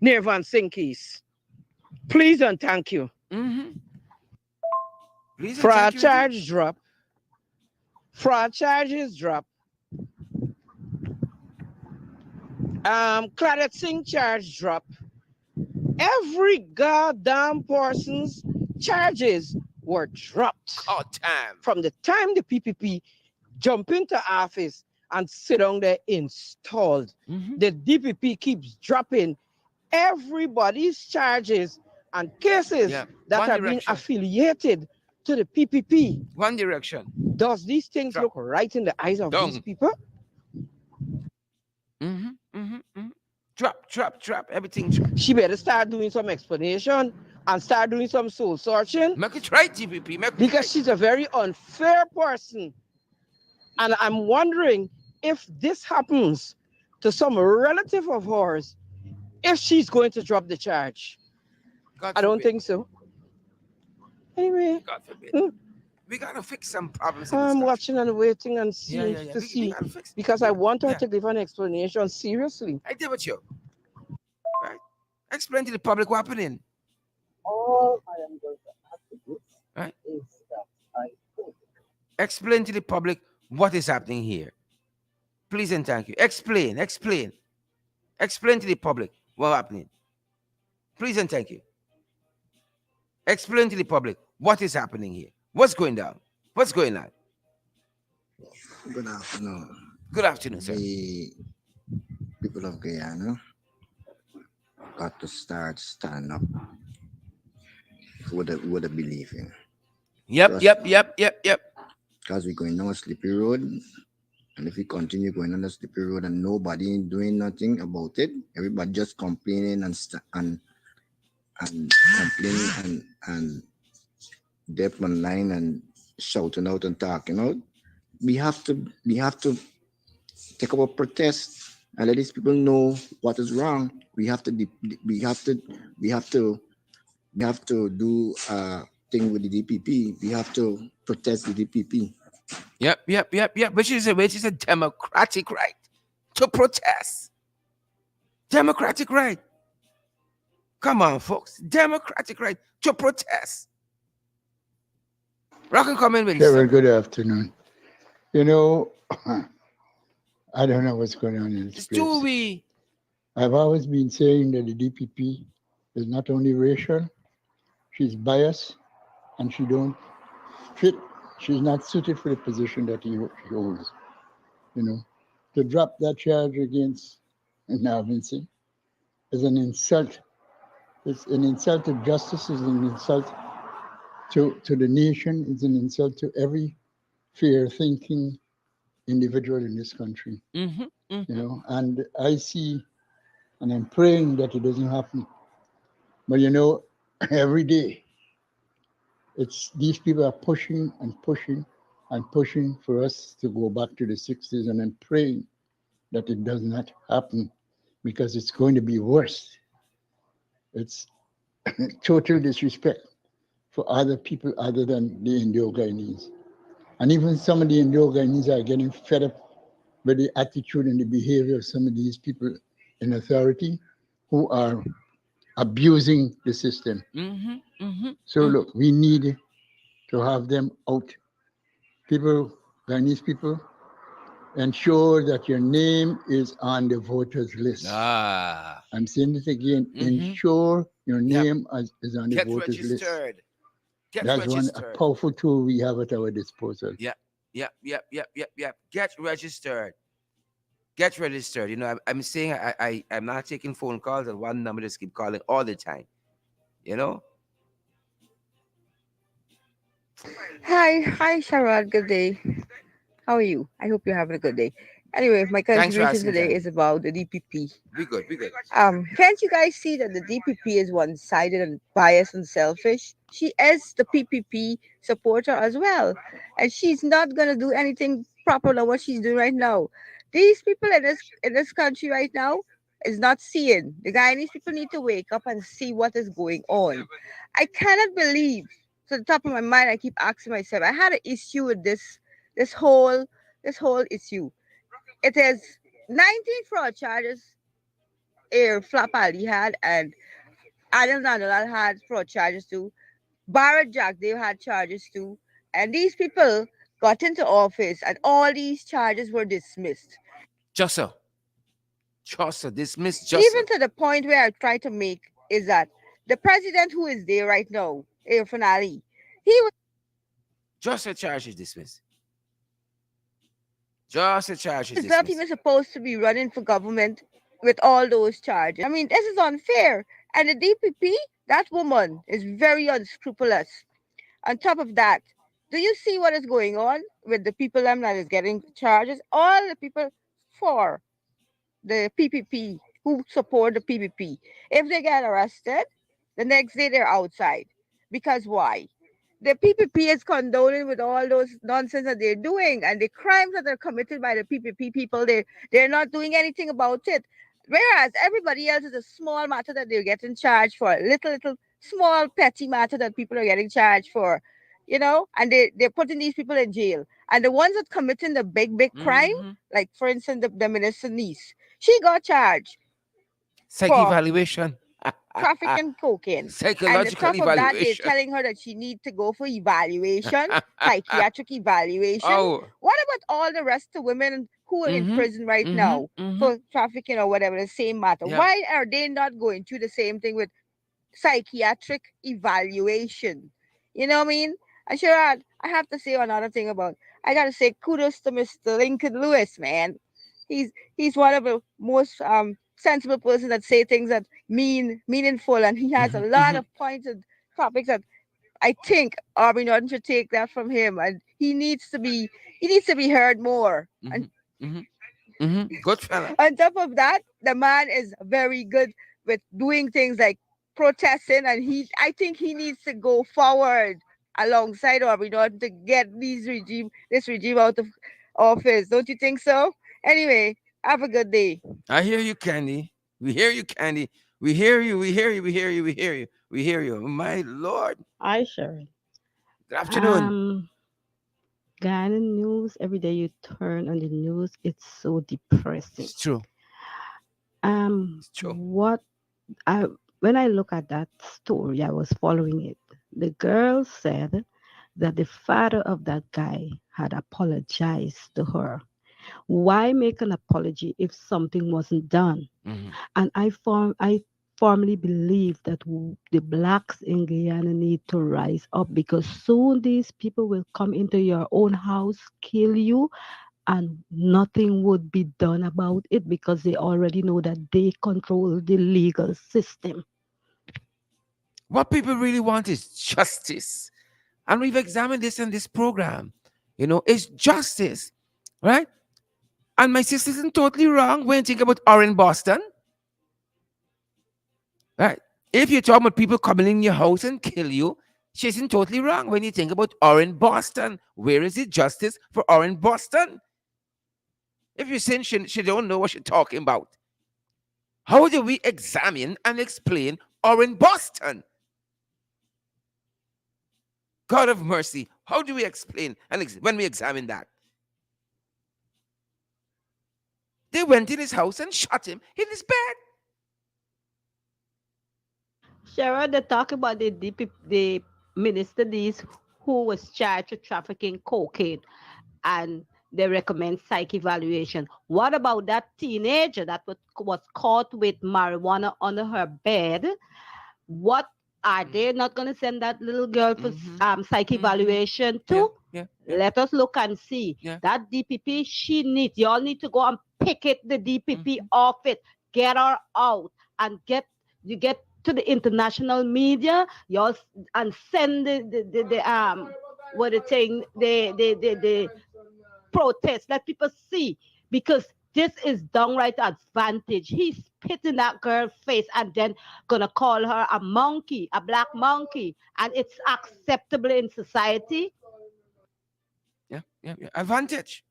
Nirvan Singh case? Please and thank you. Mm-hmm. Please and Fraud thank you indeed. charge drop. Fraud charges drop. Claret Singh charge drop. Every goddamn person's charges were dropped Oh, time. from the time the PPP jump into office and sit down there installed. Mm-hmm. The DPP keeps dropping everybody's charges and cases Yeah. that One have been direction. affiliated to the PPP. One direction. Does these things Drop. look right in the eyes of these Down. people? Mm-hmm. Mm-hmm. Mm-hmm. Drop. Everything drop. She better start doing some explanation and start doing some soul searching Make it right, TPP. Make it because right. she's a very unfair person. And I'm wondering if this happens to some relative of hers, if she's going to drop the charge. God I don't forbid. think so. Anyway, God forbid. Hmm. We gotta fix some problems in this I'm country. watching and waiting and seeing Yeah. to We see gotta fix it. because I want her Yeah. to give an explanation seriously. I did with you. Right? Explain to the public what happening. All I am going to add to this Right. is that I hope Explain to the public what is happening here. Please and thank you. Explain to the public what's happening. Please and thank you. Explain to the public what is happening here. What's going down? What's going on? Good afternoon. Good afternoon, sir. The people of Guyana got to start stand up for what they believe in. Yep. Because we're going down a slippery road. And if we continue going on the slippery road and nobody doing nothing about it, everybody just complaining and complaining and deaf online and shouting out and talking out. We have to take up a protest and let these people know what is wrong. We have to do a thing with the DPP. We have to protest the DPP. Yep. Which is a democratic right to protest. Democratic right. Come on, folks. Democratic right to protest. Rock and comment with Kevin, good afternoon. You know, I don't know what's going on in this place. S2E. I've always been saying that the DPP is not only racial, she's biased, and she don't fit. She's not suited for the position that he holds. You know, to drop that charge against Narvin Singh is an insult. It's an insult to justice. It's an insult to the nation. It's an insult to every fair-thinking individual in this country. Mm-hmm. You know, and I see, and I'm praying that it doesn't happen. But you know, every day, it's these people are pushing and pushing and pushing for us to go back to the 60s, and I'm praying that it does not happen because it's going to be worse. It's total disrespect for other people other than the Indo-Guyanese. And even some of the Indo-Guyanese are getting fed up with the attitude and the behavior of some of these people in authority who are abusing the system. So look, we need to have them out. People, Guyanese people, ensure that your name is on the voters list. I'm saying it again, ensure your name is on the Get voters registered. list. Get That's registered. one a powerful tool we have at our disposal. Yep. Get registered. Get registered. You know, I'm saying I'm not taking phone calls and one number just keep calling all the time. You know? Hi, Sharad. Good day. How are you? I hope you're having a good day. Anyway, my Thanks for contribution asking, today Jan. is about the DPP. Be good. Can't you guys see that the DPP is one-sided and biased and selfish? She is the PPP supporter as well, and she's not gonna do anything proper than what she's doing right now. These people in this country right now is not seeing. The Guyanese people need to wake up and see what is going on. I cannot believe. To the top of my mind, I keep asking myself. I had an issue with this whole this whole issue. It is 19 fraud charges Flap Ali had, and Adam Nandalal had fraud charges too. Barrett Jack, they had charges too. And these people got into office, and all these charges were dismissed. Just so. Dismiss Even Just. to the point where I try to make is that the president who is there right now, Finale, he was Just a charge is dismissed. Just a charge is not dismissed. even supposed to be running for government with all those charges. I mean, this is unfair. And the DPP, that woman is very unscrupulous. On top of that, do you see what is going on with the people that is getting charges? All the people for the PPP who support the PPP, if they get arrested, the next day they're outside. Because why? The PPP is condoning with all those nonsense that they're doing, and the crimes that are committed by the PPP people, they're not doing anything about it. Whereas everybody else is a small matter that they're getting charged for, little small petty matter that people are getting charged for, and they're putting these people in jail. And the ones that committing the big crime, like for instance the minister niece, she got charged Psych for evaluation. trafficking cocaine. And the Psychological top of that, they're evaluation. telling her that she needs to go for evaluation, psychiatric evaluation. Oh. What about all the rest of women who are in Mm-hmm. prison right Mm-hmm. now Mm-hmm. for trafficking or whatever, the same matter? Yeah. Why are they not going through the same thing with psychiatric evaluation? You know what I mean? And Sherrod, I have to say another thing about, I gotta say kudos to Mr. Lincoln Lewis, man. He's one of the most sensible person that say things that meaningful, and he has a Mm-hmm. lot Mm-hmm. of pointed topics that I think Aubrey Norton should take that from him, and he needs to be heard more. Mm-hmm. And Mm-hmm. Mm-hmm. Good fella. on top of that, the man is very good with doing things like protesting, and I think he needs to go forward alongside Aubrey Norton to get this regime out of office. Don't you think so? Anyway, have a good day. I hear you, Candy. We hear you, Candy. We hear you. We hear you. We hear you. We hear you. We hear you. My Lord. Hi, Sharon. Good afternoon. Ghana news, every day you turn on the news, it's so depressing. It's true. It's true. What I when I look at that story, I was following it. The girl said that the father of that guy had apologized to her. Why make an apology if something wasn't done? Mm-hmm. And I firmly believe that the blacks in Guyana need to rise up, because soon these people will come into your own house, kill you, and nothing would be done about it because they already know that they control the legal system. What people really want is justice. And we've examined this in this program. It's justice, right? And my sister isn't totally wrong when you think about Orange Boston, right? If you're talking about people coming in your house and kill you, she isn't totally wrong when you think about Orange Boston. Where is the justice for Orange Boston? If you're saying she don't know what she's talking about, how do we examine and explain Orange Boston? God of mercy, how do we explain when we examine that? They went in his house and shot him in his bed. Sharon, they talk about the minister these who was charged with trafficking cocaine, and they recommend psych evaluation. What about that teenager that was caught with marijuana under her bed? What are they not going to send that little girl for psych evaluation too? Yeah. Let us look and see. Yeah. That DPP, y'all need to go and picket the DPP off it. Get her out and get to the international media, y'all, and send the what the thing the protest. Let people see, because this is downright advantage. He's spitting that girl's face and then gonna call her a monkey, a black monkey, and it's acceptable in society. Yeah. Advantage.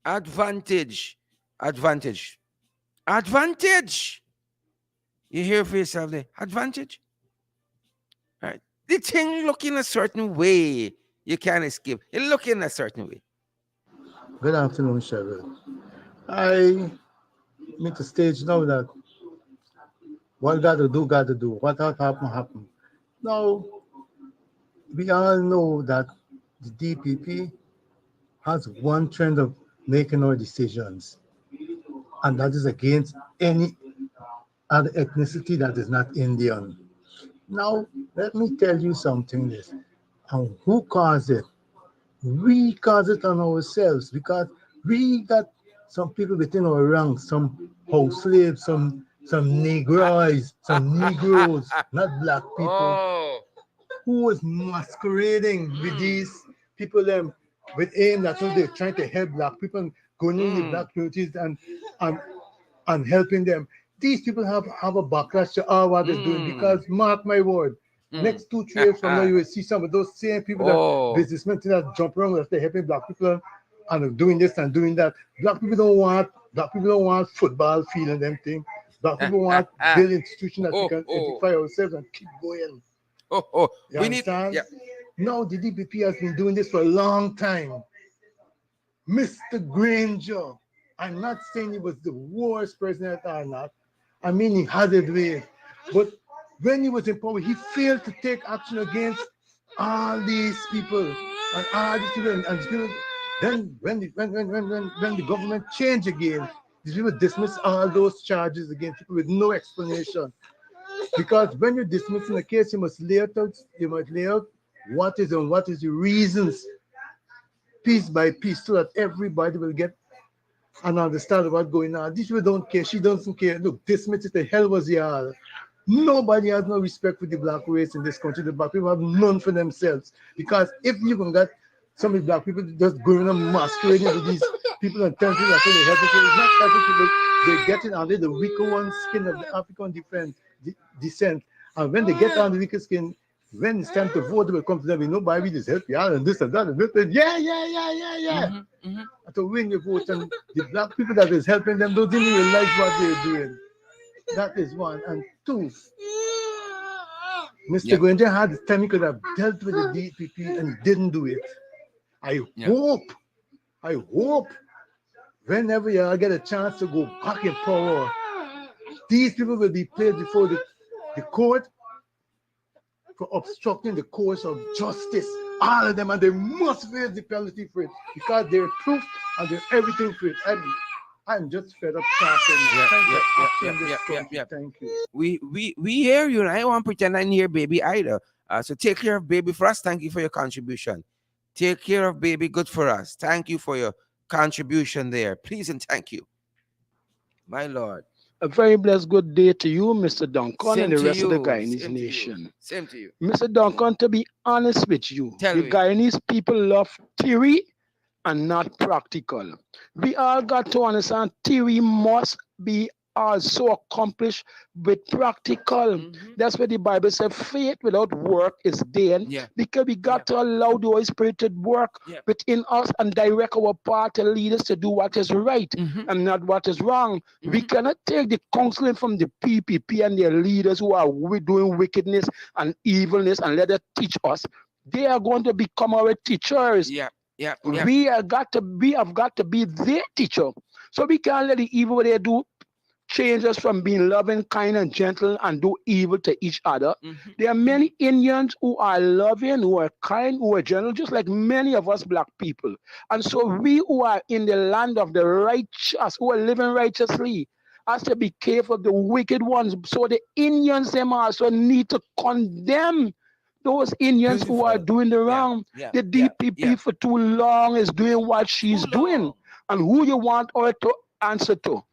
Advantage. Advantage. Advantage. You hear for yourself there. Advantage. Right. The thing look in a certain way. You can't escape. It look in a certain way. Good afternoon, Cheryl. I make a stage now that what got to do. What happen. Now, we all know that the DPP has one trend of making our decisions, and that is against any other ethnicity that is not Indian. Now, let me tell you something this. And who caused it? We caused it on ourselves, because we got some people within our ranks, some house slaves, some negroes, not black people, Oh. who was masquerading with these people with aim that they're trying to help black people and going in the black communities and and helping them. These people have a backlash to all what they're doing, because mark my word, next 2 3 years from now, you will see some of those same people that businessmen that jump around that they're helping black people and are doing this and doing that. Black people don't want football field and them thing. Black people want build institution that we can edify ourselves and keep going. You We understand? need. No, the DPP has been doing this for a long time. Mr. Granger, I'm not saying he was the worst president or not. I mean, he had it way. But when he was in power, he failed to take action against all these people and all these people and these people. Then when the government changed again, these people dismiss all those charges against people with no explanation. Because when you're dismissing a case, you must lay out what is the reasons piece by piece so that everybody will get and understand what's going on. These people don't care. She doesn't care. Look, dismiss it. The hell was y'all. Nobody has no respect for the black race in this country. The black people have none for themselves. Because if you can get some of the black people just going and masquerading with these people and telling people that they help people, it's not helping people. They're getting under the weaker one skin of the African descent. And when they get on the weaker skin, when it's time to vote, they will come to them. Nobody just help you out and this and that and this. And yeah. To win your vote, and the black people that is helping them don't even realize what they're doing. That is one. And two, Mr. Yeah. Granger had the time he could have dealt with the DPP and didn't do it. I hope, whenever you get a chance to go back in power, these people will be placed before the court for obstructing the course of justice. All of them, and they must face the penalty for it because they're proof and they're everything for it. I'm just fed up talking. Thank you. We hear you, and I don't want to pretend I didn't hear baby either. So take care of baby for us. Thank you for your contribution. Take care of baby, good for us. Thank you for your contribution there. Please and thank you. My Lord. A very blessed good day to you, Mr. Duncan, Same and the to rest of the you. Guyanese Same to you. nation. Same to you. Mr. Duncan, to be honest with you, Tell the me. Guyanese people love theory and not practical. We all got to understand theory must be also accomplished with practical. That's what the Bible says faith without work is dead. Yeah. Because we got to allow the Holy Spirit to work within us and direct our path to lead us to do what is right and not what is wrong. We cannot take the counseling from the PPP and their leaders who are doing wickedness and evilness and let them teach us. They are going to become our teachers. We have got to be their teacher. So we can't let the evil they do change us from being loving, kind, and gentle and do evil to each other. There are many Indians who are loving, who are kind, who are gentle, just like many of us black people. And so we who are in the land of the righteous, who are living righteously, has to be careful of the wicked ones. So the Indians them also need to condemn those Indians who are doing the wrong. The DPP for too long is doing what she's doing. And who you want her to answer to?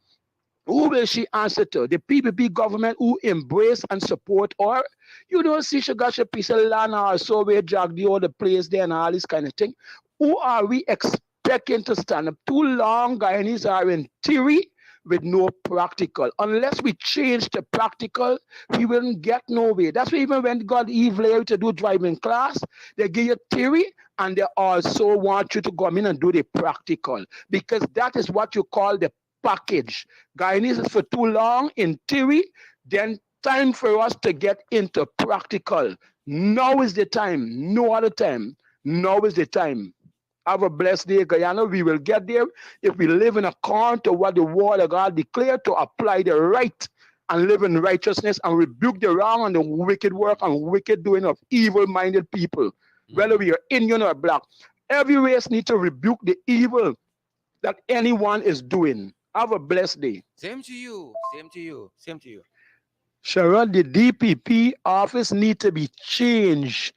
Who will she answer to? The PPP government who embrace and support her? You don't see she got a piece of land or so we drag the other place there and all this kind of thing. Who are we expecting to stand up? Too long Guyanese are in theory with no practical. Unless we change the practical, we wouldn't get nowhere. That's why even when God evil to do driving class, they give you theory and they also want you to come in and do the practical. Because that is what you call the package. Guyanese is for too long in theory, then time for us to get into practical. Now is the time, no other time. Now is the time. Have a blessed day, Guyana. We will get there if we live in accordance to what the word of God declared to apply the right and live in righteousness and rebuke the wrong and the wicked work and wicked doing of evil-minded people, whether we are Indian or black. Every race needs to rebuke the evil that anyone is doing. Have a blessed day. Same to you. Same to you. Same to you. Sharon, the DPP office need to be changed.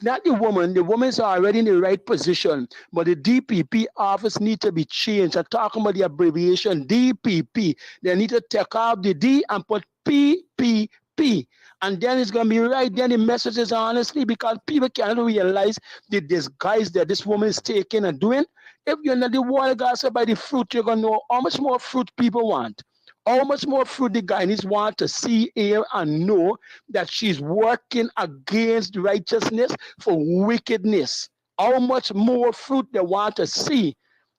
Not the women's are already in the right position, but the DPP office need to be changed. I'm talking about the abbreviation DPP. They need to take out the D and put PPP. And then it's going to be right. Then the message is honestly because people cannot realize the disguise that this woman is taking and doing. If you're not the water gas by the fruit, you're going to know how much more fruit people want. How much more fruit the Guyanese want to see, hear, and know that she's working against righteousness for wickedness. How much more fruit they want to see.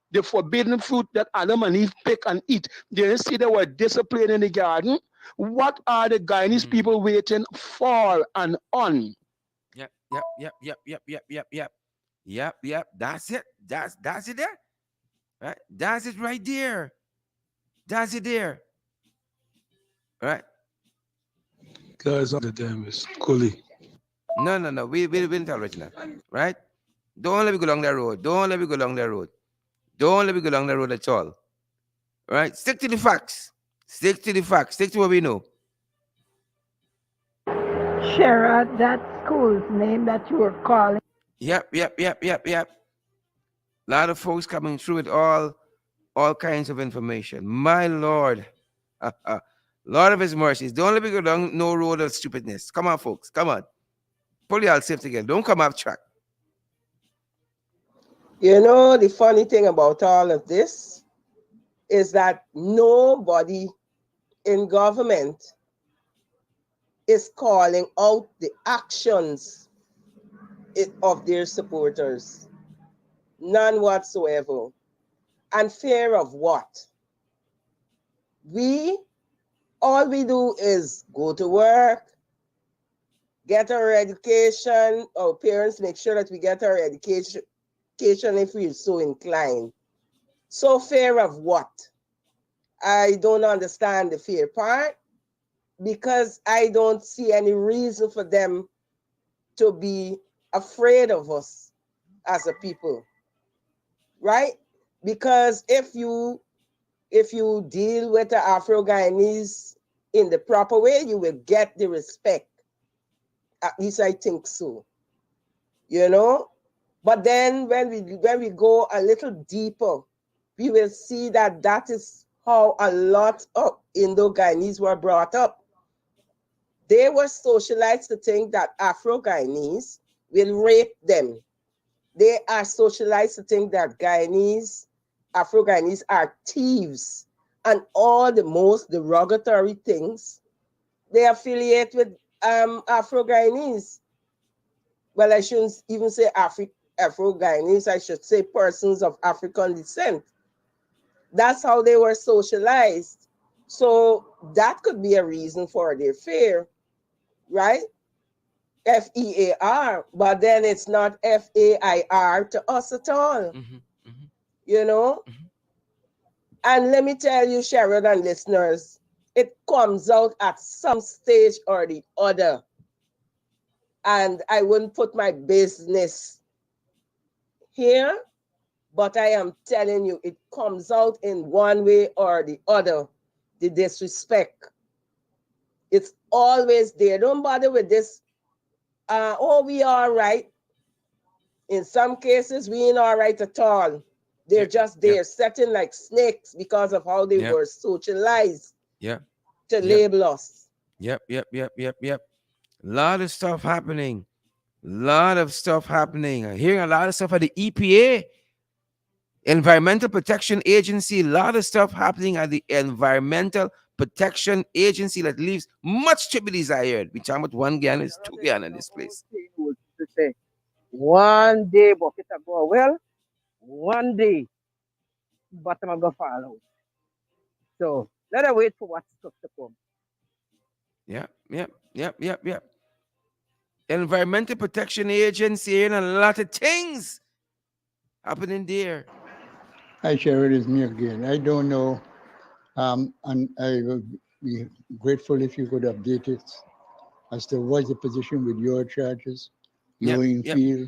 The forbidden fruit that Adam and Eve pick and eat. They didn't see they were disciplined in the garden. What are the Guyanese people waiting for and on? Yep. That's it. That's it there. Right? That's it right there. That's it there. Right? Because of them is Kuli. No. We didn't tolerate that. Right? Don't let me go along that road. Don't let me go along that road. Don't let me go along that road at all. Right? Stick to the facts. Stick to the facts. Stick to what we know. Shara, that school's name that you were calling. Yep. A lot of folks coming through with all kinds of information. My Lord. Lord of his mercies. Don't let me go down no road of stupidness. Come on, folks. Come on. Pull your safe together. Don't come off track. You know, the funny thing about all of this is that nobody in government is calling out the actions of their supporters. None whatsoever. And fear of what? All we do is go to work, get our education. Our parents make sure that we get our education if we're so inclined. So fear of what? I don't understand the fear part, because I don't see any reason for them to be afraid of us as a people, right? Because if you deal with the Afro-Guyanese in the proper way, you will get the respect. At least I think so. You know? But then when we go a little deeper, we will see that that is how a lot of Indo-Guyanese were brought up. They were socialized to think that Afro-Guyanese will rape them. They are socialized to think that Afro-Guyanese are thieves, and all the most derogatory things they affiliate with Afro-Guyanese. Well, I shouldn't even say Afro-Guyanese, I should say persons of African descent. That's how they were socialized. So that could be a reason for their fear, right? FEAR, but then it's not FAIR to us at all, you know? And let me tell you, Sharon and listeners, it comes out at some stage or the other. And I wouldn't put my business here, but I am telling you, it comes out in one way or the other, the disrespect. It's always there. Don't bother with this, we are right. In some cases, we ain't all right at all. They're just there, setting like snakes because of how they were socialized to label us. Yep. Lot of stuff happening. I'm hearing a lot of stuff at the EPA, Environmental Protection Agency. A lot of stuff happening at the Environmental Protection Agency that leaves much to be desired. We talking about 1 gallon, is 2 gallon in this place. One day bucket a go well, one day bottom a go fall out. So let us wait for what's stuff to come. Yep. Environmental Protection Agency and a lot of things happening there. Hi, Sharon, it's me again. I don't know, and I will be grateful if you could update it as to what's the position with your charges, knowing field,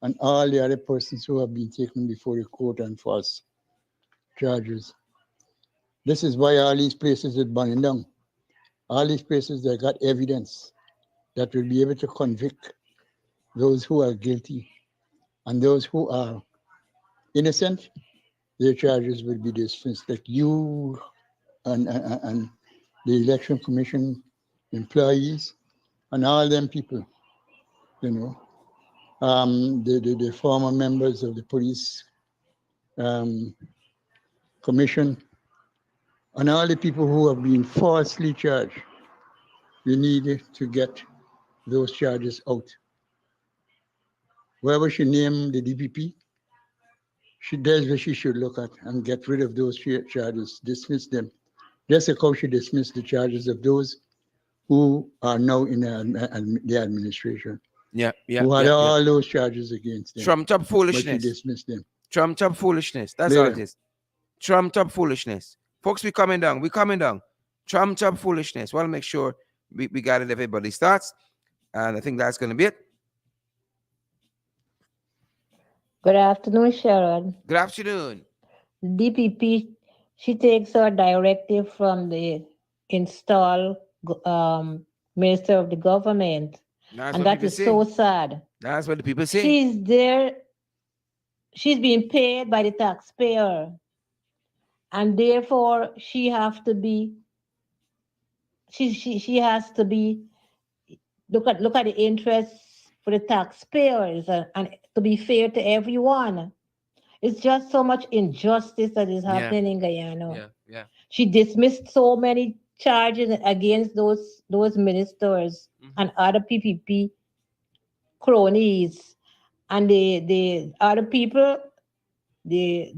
and all the other persons who have been taken before the court on false charges. This is why all these places are burning down. All these places that got evidence that will be able to convict those who are guilty, and those who are innocent, their charges will be dismissed. Like you and the Election Commission employees and all them people, you know, the former members of the police commission, and all the people who have been falsely charged. We need to get those charges out. Wherever she named the DPP, that's what she should look at and get rid of those charges, dismiss them. Just like how she dismissed the charges of those who are now in the administration. Who had all those charges against them. Trumped up foolishness. But she dismissed them. Trumped up foolishness. That's all it is. Trumped up foolishness. Folks, we're coming down. Trumped up foolishness. Well, make sure we gathered everybody's thoughts, and I think that's going to be it. Good afternoon, Sharon. Good afternoon. DPP, she takes her directive from the installed minister of the government, That's and what that people is say. so sad. That's what the people say. She's there, she's being paid by the taxpayer, and therefore she has to be look at the interests for the taxpayers and to be fair to everyone. It's just so much injustice that is Yeah, happening in Guyana. yeah. She dismissed so many charges against those ministers and other PPP cronies, and the other people, the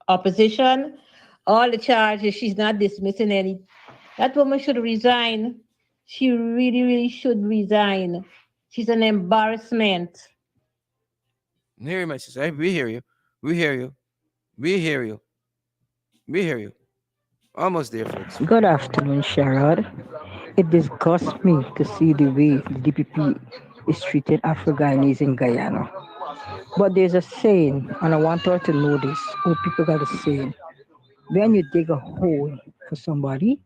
opposition, all the charges. She's not dismissing any. That woman should resign. She really, really should resign. She's an embarrassment. Hear you, my sister. We hear you. We hear you. We hear you. We hear you. Almost there, folks. Good afternoon, Sherrod. It disgusts me to see the way the DPP is treating Afro-Guyanese in Guyana. But there's a saying, and I want her to know this. Oh, people got a saying. When you dig a hole for somebody,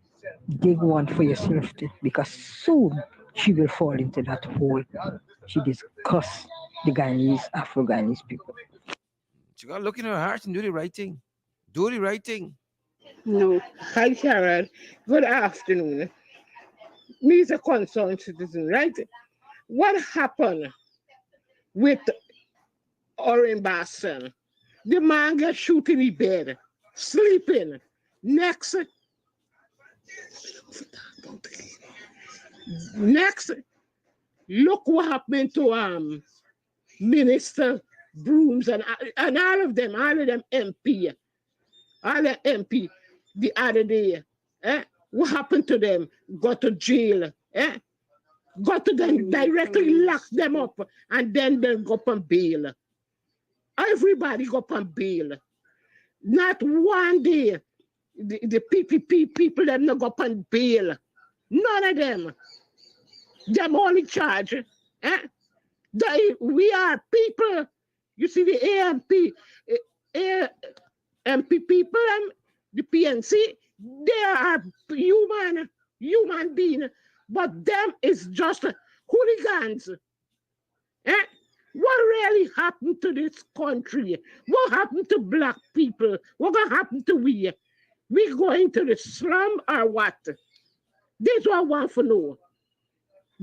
dig one for yourself too, because soon she will fall into that hole. She disgusts the Guyanese, Afro-Guyanese people. She got to look in her heart and do the right thing. Do the right thing. No. Hi, Sharon. Good afternoon. Me is a concerned citizen, right? What happened with Oren Basson? The man got shot in the bed, sleeping. Next, look what happened to Minister Brooms and all of them MP, all the MP the other day. What happened to them? Got to jail. Got to them directly lock them up and then they go up on bail. Everybody go up on bail. Not one day the PPP people them not go up on bail. None of them. Them only charge. We are people. You see the AMP people and the PNC, they are human being, but them is just hooligans. What really happened to this country? What happened to black people? What gonna happen to we? We going to the slum or what? This is what I want to know.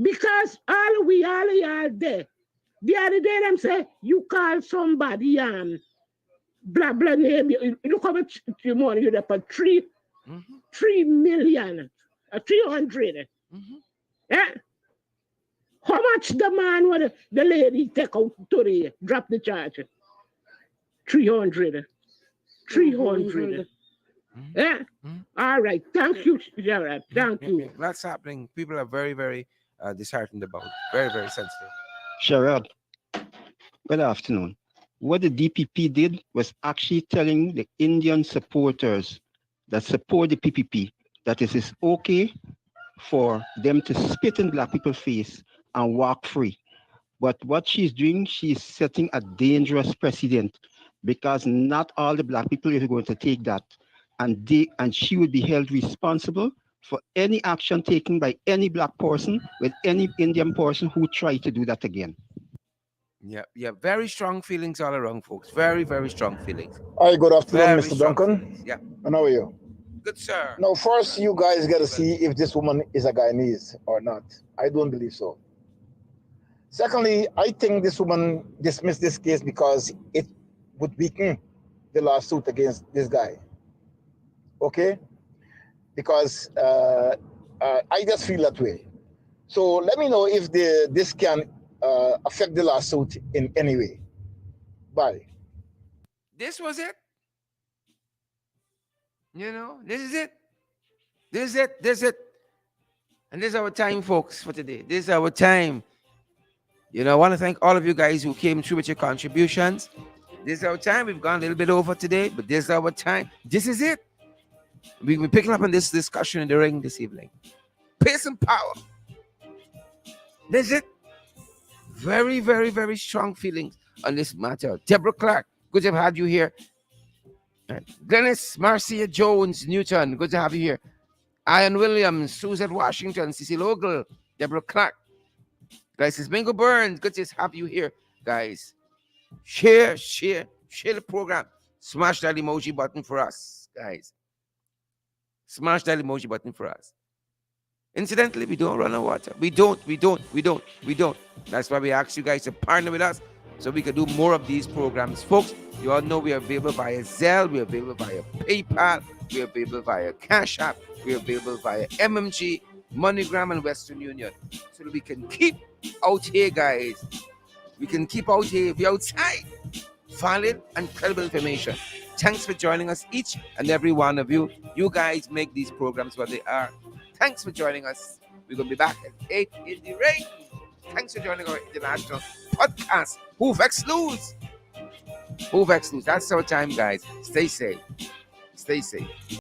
Because all we all are there. The other day them say you call somebody blah blah name. You look how much money you for 3 million, 300. How much the man would the lady take out today? Drop the charge. 300. 300. All right. Thank you, Gerard. Thank you. That's happening. People are very, very disheartened about it. Very, very sensitive. Sherrod, good afternoon. What the DPP did was actually telling the Indian supporters that support the PPP that it is okay for them to spit in black people's face and walk free. But what she's doing, she's setting a dangerous precedent because not all the black people are going to take that. And she would be held responsible for any action taken by any black person with any Indian person who tried to do that again. Yeah. Very strong feelings all around, folks. Very, very strong feelings. Hi, good afternoon, Very Mr. strong Duncan. feelings. Yeah. And how are you? Good, sir. Now, first, you guys got to see if this woman is a Guyanese or not. I don't believe so. Secondly, I think this woman dismissed this case because it would weaken the lawsuit against this guy. Okay? Because I just feel that way. So let me know if this can affect the lawsuit in any way. Bye. This was it. This is it. This is it. This is it. And this is our time, folks, for today. This is our time. I want to thank all of you guys who came through with your contributions. This is our time. We've gone a little bit over today, but this is our time. This is it. We'll be picking up on this discussion in the ring this evening. pace and power. That's it. Very, very, very strong feelings on this matter. Deborah Clark, good to have you here. Dennis Marcia Jones Newton, good to have you here. Ian Williams, Susan Washington, Cecil Ogle, Deborah Clark. Guys, it's Bingo Burns, good to have you here, guys. Share the program. Smash that emoji button for us, guys. Smash that emoji button for us. Incidentally, we don't run out of water. We don't. That's why we ask you guys to partner with us so we can do more of these programs. Folks, you all know we are available via Zelle, we are available via PayPal, we are available via Cash App, we are available via MMG, MoneyGram, and Western Union. So that we can keep out here, guys. We can keep out here, be outside. Valid and credible information. Thanks for joining us, each and every one of you. You guys make these programs what they are. Thanks for joining us. We're going to be back at 8 in the rain. Thanks for joining our international podcast. Who vex lose? Who vex lose? That's our time, guys. Stay safe. Stay safe.